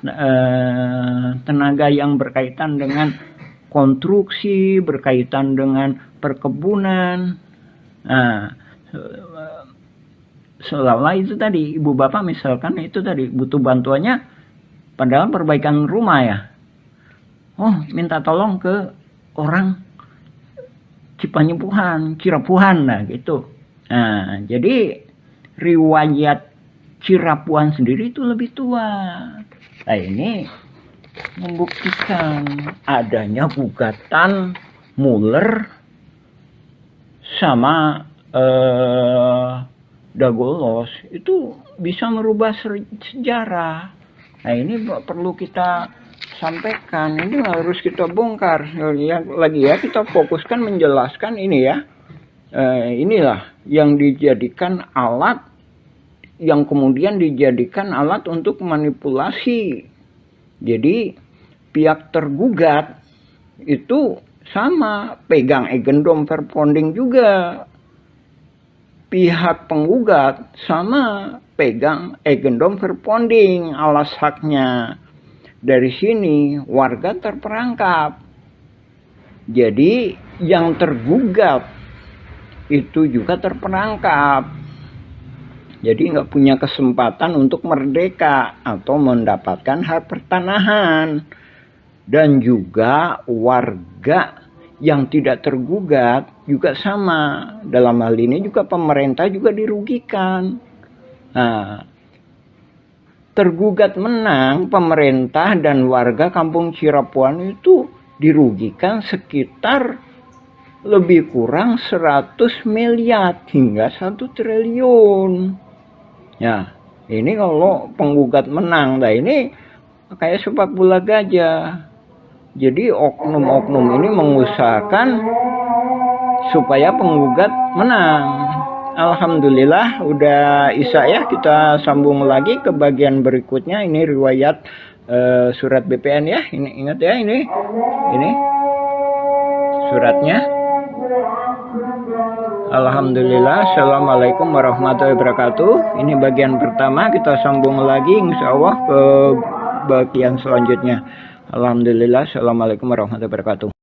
Tenaga yang berkaitan dengan konstruksi, berkaitan dengan perkebunan. Nah, seolah-olah itu tadi ibu bapak misalkan itu tadi butuh bantuannya padahal perbaikan rumah ya, oh minta tolong ke orang Cipanyepuhan, Cirapuhan, nah gitu. Nah jadi riwayat Cirapuhan sendiri itu lebih tua. Nah ini membuktikan adanya gugatan Muller sama Dagoelos itu bisa merubah sejarah. Nah ini perlu kita sampaikan, ini harus kita bongkar ya, lagi ya kita fokuskan menjelaskan ini ya. Inilah yang dijadikan alat, yang kemudian dijadikan alat untuk manipulasi. Jadi pihak tergugat itu sama pegang Eigendom Verponding juga, pihak penggugat sama pegang Eigendom Verponding alas haknya. Dari sini warga terperangkap. Jadi yang tergugat itu juga terperangkap. Jadi nggak punya kesempatan untuk merdeka atau mendapatkan hak pertanahan. Dan juga warga yang tidak tergugat juga sama. Dalam hal ini juga pemerintah juga dirugikan. Nah, tergugat menang, pemerintah dan warga kampung Cirapuhan itu dirugikan sekitar lebih kurang 100 miliar hingga 1 triliun. Ya, ini kalau penggugat menang, nah ini kayak sepak bola gajah. Jadi oknum-oknum ini mengusahakan supaya penggugat menang. Alhamdulillah udah Isya ya, kita sambung lagi ke bagian berikutnya. Ini riwayat surat BPN ya. Ini ingat ya, ini suratnya. Alhamdulillah. Assalamualaikum warahmatullahi wabarakatuh. Ini bagian pertama, kita sambung lagi insya Allah ke bagian selanjutnya. Alhamdulillah. Assalamualaikum warahmatullahi wabarakatuh.